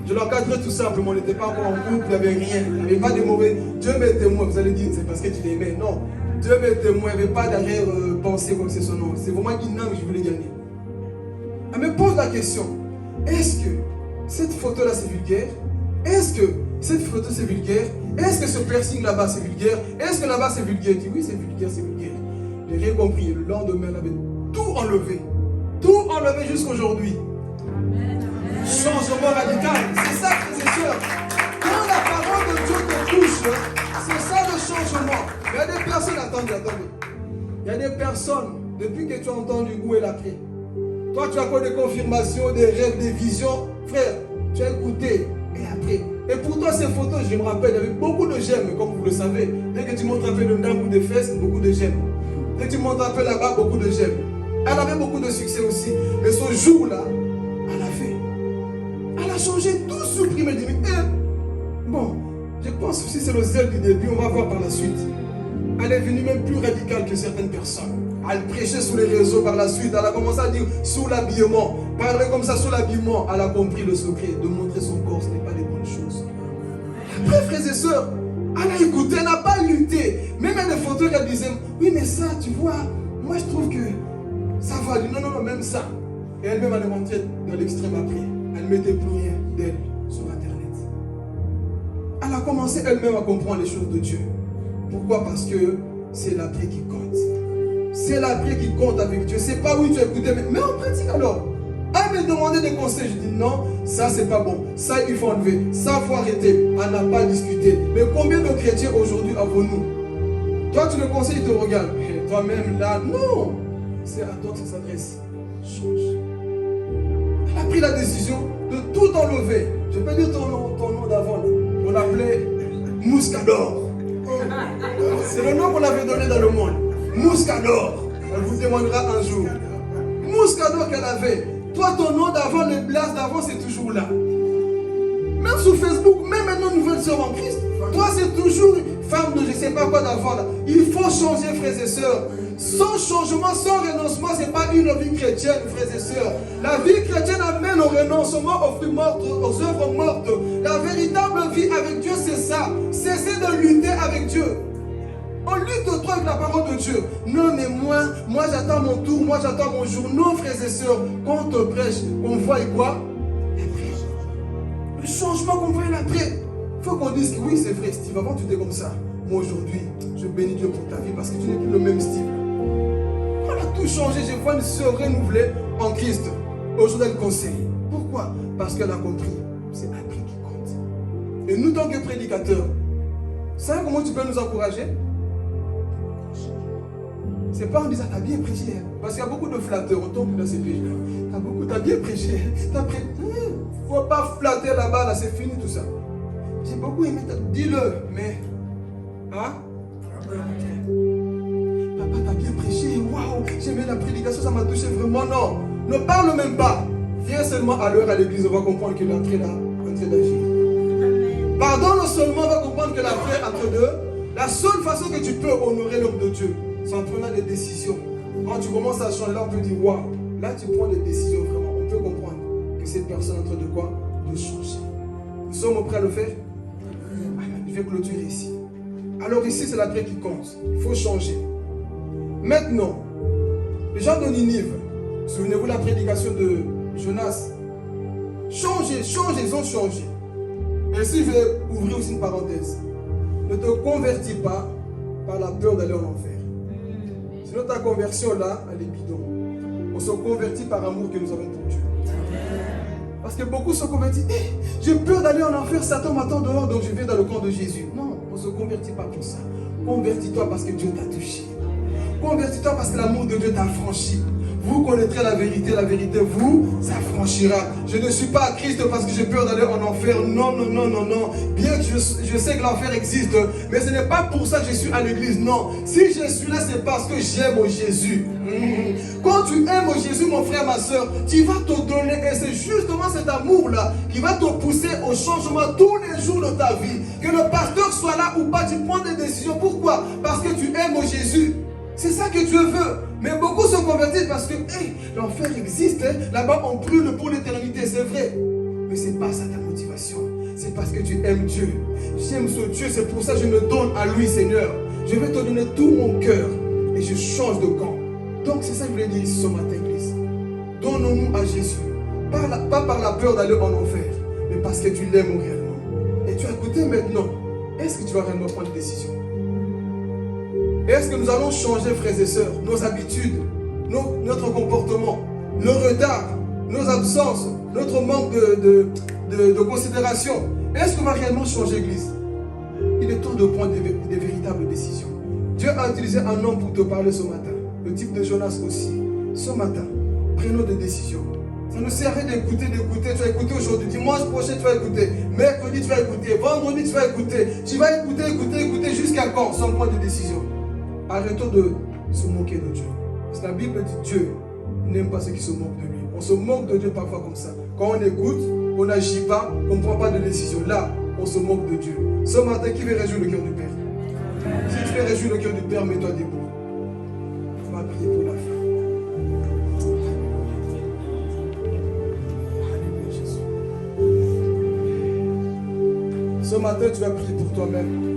je l'encadrais tout simplement. On n'était pas encore en couple, il n'y avait rien. Il n'y avait pas de mauvais. Dieu m'est témoin. Vous allez dire, c'est parce que tu l'aimais. Non. Dieu m'est témoin. Il n'y avait pas d'arrière-pensée comme c'est son nom. C'est vraiment une âme que je voulais gagner. Elle me pose la question. Est-ce que cette photo-là, c'est vulgaire? Est-ce que cette photo, c'est vulgaire? Est-ce que ce piercing là-bas, c'est vulgaire? Est-ce que là-bas, c'est vulgaire? Je dis, oui, c'est vulgaire, c'est vulgaire. J'ai rien compris. Le lendemain, elle avait tout enlevé. Tout enlevé jusqu'aujourd'hui. Changement radical. C'est ça, frères et sœurs. Quand la parole de Dieu te touche, c'est ça le changement. Il y a des personnes, attendez. Il y a des personnes, depuis que tu as entendu où est la paix, toi tu as quoi des confirmations, des rêves, des visions. Frère, tu as écouté. Et après. Et pour toi, ces photos, je me rappelle, il y avait beaucoup de j'aime, comme vous le savez. Dès que tu montres un peu de dame ou de fesses, beaucoup de j'aime. Dès que tu montres un peu là-bas, beaucoup de j'aime. Elle avait beaucoup de succès aussi. Mais ce jour-là, elle a changé, tout supprimé. Elle dit, bon, je pense aussi que c'est le zèle du début, on va voir par la suite. Elle est venue même plus radicale que certaines personnes. Elle prêchait sur les réseaux par la suite. Elle a commencé à dire sous l'habillement. Parler comme ça sous l'habillement. Elle a compris le secret de montrer son corps. Ce n'est pas des bonnes choses. Après, frères et sœurs, elle a écouté, elle n'a pas lutté. Même il y a des photos qu'elle disait, oui, mais ça, tu vois, moi je trouve que ça va. Elle dit, non, même ça. Et elle-même, elle est rentrée dans l'extrême après. Elle ne mettait plus rien d'elle sur Internet. Elle a commencé elle-même à comprendre les choses de Dieu. Pourquoi? Parce que c'est l'après qui compte. C'est l'après qui compte avec Dieu. C'est pas oui, tu as écouté, mais en pratique alors. Elle me demandait des conseils. Je dis non, ça c'est pas bon. Ça il faut enlever. Ça il faut arrêter. Elle n'a pas discuté. Mais combien de chrétiens aujourd'hui avons-nous? Toi tu le conseilles, il te regarde. Mais toi-même là, non. C'est à toi qui s'adresse. Change. Elle a pris la décision de tout enlever. Je peux dire ton nom d'avant. On l'appelait Mouscador. C'est le nom qu'on avait donné dans le monde. Mouscador. Elle vous demandera un jour. Mouscador qu'elle avait. Toi, ton nom d'avant, le blase d'avant, c'est toujours là. Même sur Facebook, même maintenant, nouvelle sœur en Christ. Toi, c'est toujours femme de je ne sais pas quoi d'avant là. Il faut changer, frères et sœurs. Sans changement, sans renoncement, ce n'est pas une vie chrétienne, frères et sœurs. La vie chrétienne amène au renoncement, aux fruits morts, aux œuvres mortes. La véritable vie avec Dieu, c'est ça. Cessez de lutter avec Dieu. On lutte trop avec la parole de Dieu. Non, mais moi j'attends mon tour, moi j'attends mon jour. Non, frères et sœurs, quand on te prêche, on voit quoi? Le changement qu'on voit l'après. Il faut qu'on dise que oui, c'est vrai, Steve, avant tu étais comme ça. Moi aujourd'hui, je bénis Dieu pour ta vie parce que tu n'es plus le même Steve. On a tout changé, je vois une sœur renouvelée en Christ. Aujourd'hui, elle conseille. Pourquoi? Parce qu'elle a compris. C'est l'après qui compte. Et nous, tant que prédicateurs, savez comment tu peux nous encourager? C'est pas en disant t'as bien prêché. Parce qu'il y a beaucoup de flatteurs, on tombe dans ces pièges-là. T'as bien prêché. Faut pas flatter là-bas, là, c'est fini tout ça. J'ai beaucoup aimé, dis-le, mais. Hein? Papa, t'as bien prêché, waouh, j'ai aimé la prédication, ça m'a touché vraiment. Non, ne parle même pas. Viens seulement à l'heure à l'église, on va comprendre qu'il est en train d'agir. Pardonne seulement, on va comprendre que l'après, entre deux, la seule façon que tu peux honorer l'homme de Dieu, c'est en prenant des décisions. Quand tu commences à changer, là on peut dire waouh, là tu prends des décisions vraiment. On peut comprendre que cette personne est en train de quoi? De changer. Nous sommes prêts à le faire? Amen. Je vais clôturer ici. Alors ici c'est l'après qui compte. Il faut changer. Maintenant, les gens de Ninive, souvenez-vous la prédication de Jonas. Changez, ils ont changé. Et ici je vais ouvrir aussi une parenthèse. Ne te convertis pas par la peur d'aller en enfer. Sinon ta conversion là, elle est bidon. On se convertit par l'amour que nous avons pour Dieu. Parce que beaucoup se convertissent. J'ai peur d'aller en enfer, Satan m'attend dehors, donc je vais dans le camp de Jésus. Non, on ne se convertit pas pour ça. Convertis-toi parce que Dieu t'a touché. Convertis-toi parce que l'amour de Dieu t'a franchi. Vous connaîtrez la vérité vous affranchira. Je ne suis pas à Christ parce que j'ai peur d'aller en enfer. Non, non, non, non, non. Bien que je sais que l'enfer existe, mais ce n'est pas pour ça que je suis à l'église. Non. Si je suis là, c'est parce que j'aime Jésus. Quand tu aimes Jésus, mon frère, ma soeur, tu vas te donner. Et c'est justement cet amour-là qui va te pousser au changement tous les jours de ta vie. Que le pasteur soit là ou pas, tu prends des décisions. Pourquoi? Parce que tu aimes Jésus. C'est ça que Dieu veut. Mais beaucoup se convertissent parce que l'enfer existe. Là-bas, on brûle pour l'éternité. C'est vrai. Mais ce n'est pas ça ta motivation. C'est parce que tu aimes Dieu. J'aime ce Dieu. C'est pour ça que je me donne à lui, Seigneur. Je vais te donner tout mon cœur. Et je change de camp. Donc, c'est ça que je voulais dire ce matin, Église. Donnons-nous à Jésus. Pas par la peur d'aller en enfer. Mais parce que tu l'aimes réellement. Et tu as écouté maintenant. Est-ce que tu vas réellement prendre une décision? Est-ce que nous allons changer, frères et sœurs, nos habitudes, notre comportement, nos retards, nos absences, notre manque de considération? Est-ce qu'on va réellement changer, Église? Il est temps de prendre des véritables décisions. Dieu a utilisé un homme pour te parler ce matin. Le type de Jonas aussi. Ce matin, prenons des décisions. Ça ne sert à rien d'écouter. Tu vas écouter aujourd'hui. Dimanche prochain, tu vas écouter. Mercredi, tu vas écouter. Vendredi, tu vas écouter. Tu vas écouter jusqu'à quand? Sans prendre de décision. Arrêtons de se moquer de Dieu. Parce que la Bible dit Dieu n'aime pas ceux qui se moquent de lui. On se moque de Dieu parfois comme ça. Quand on écoute, on n'agit pas, on ne prend pas de décision. Là, on se moque de Dieu. Ce matin, qui veut réjouir le cœur du Père? Si tu veux réjouir le cœur du Père, mets-toi debout. On va prier pour la fin. Alléluia, Jésus. Ce matin, tu vas prier pour toi-même.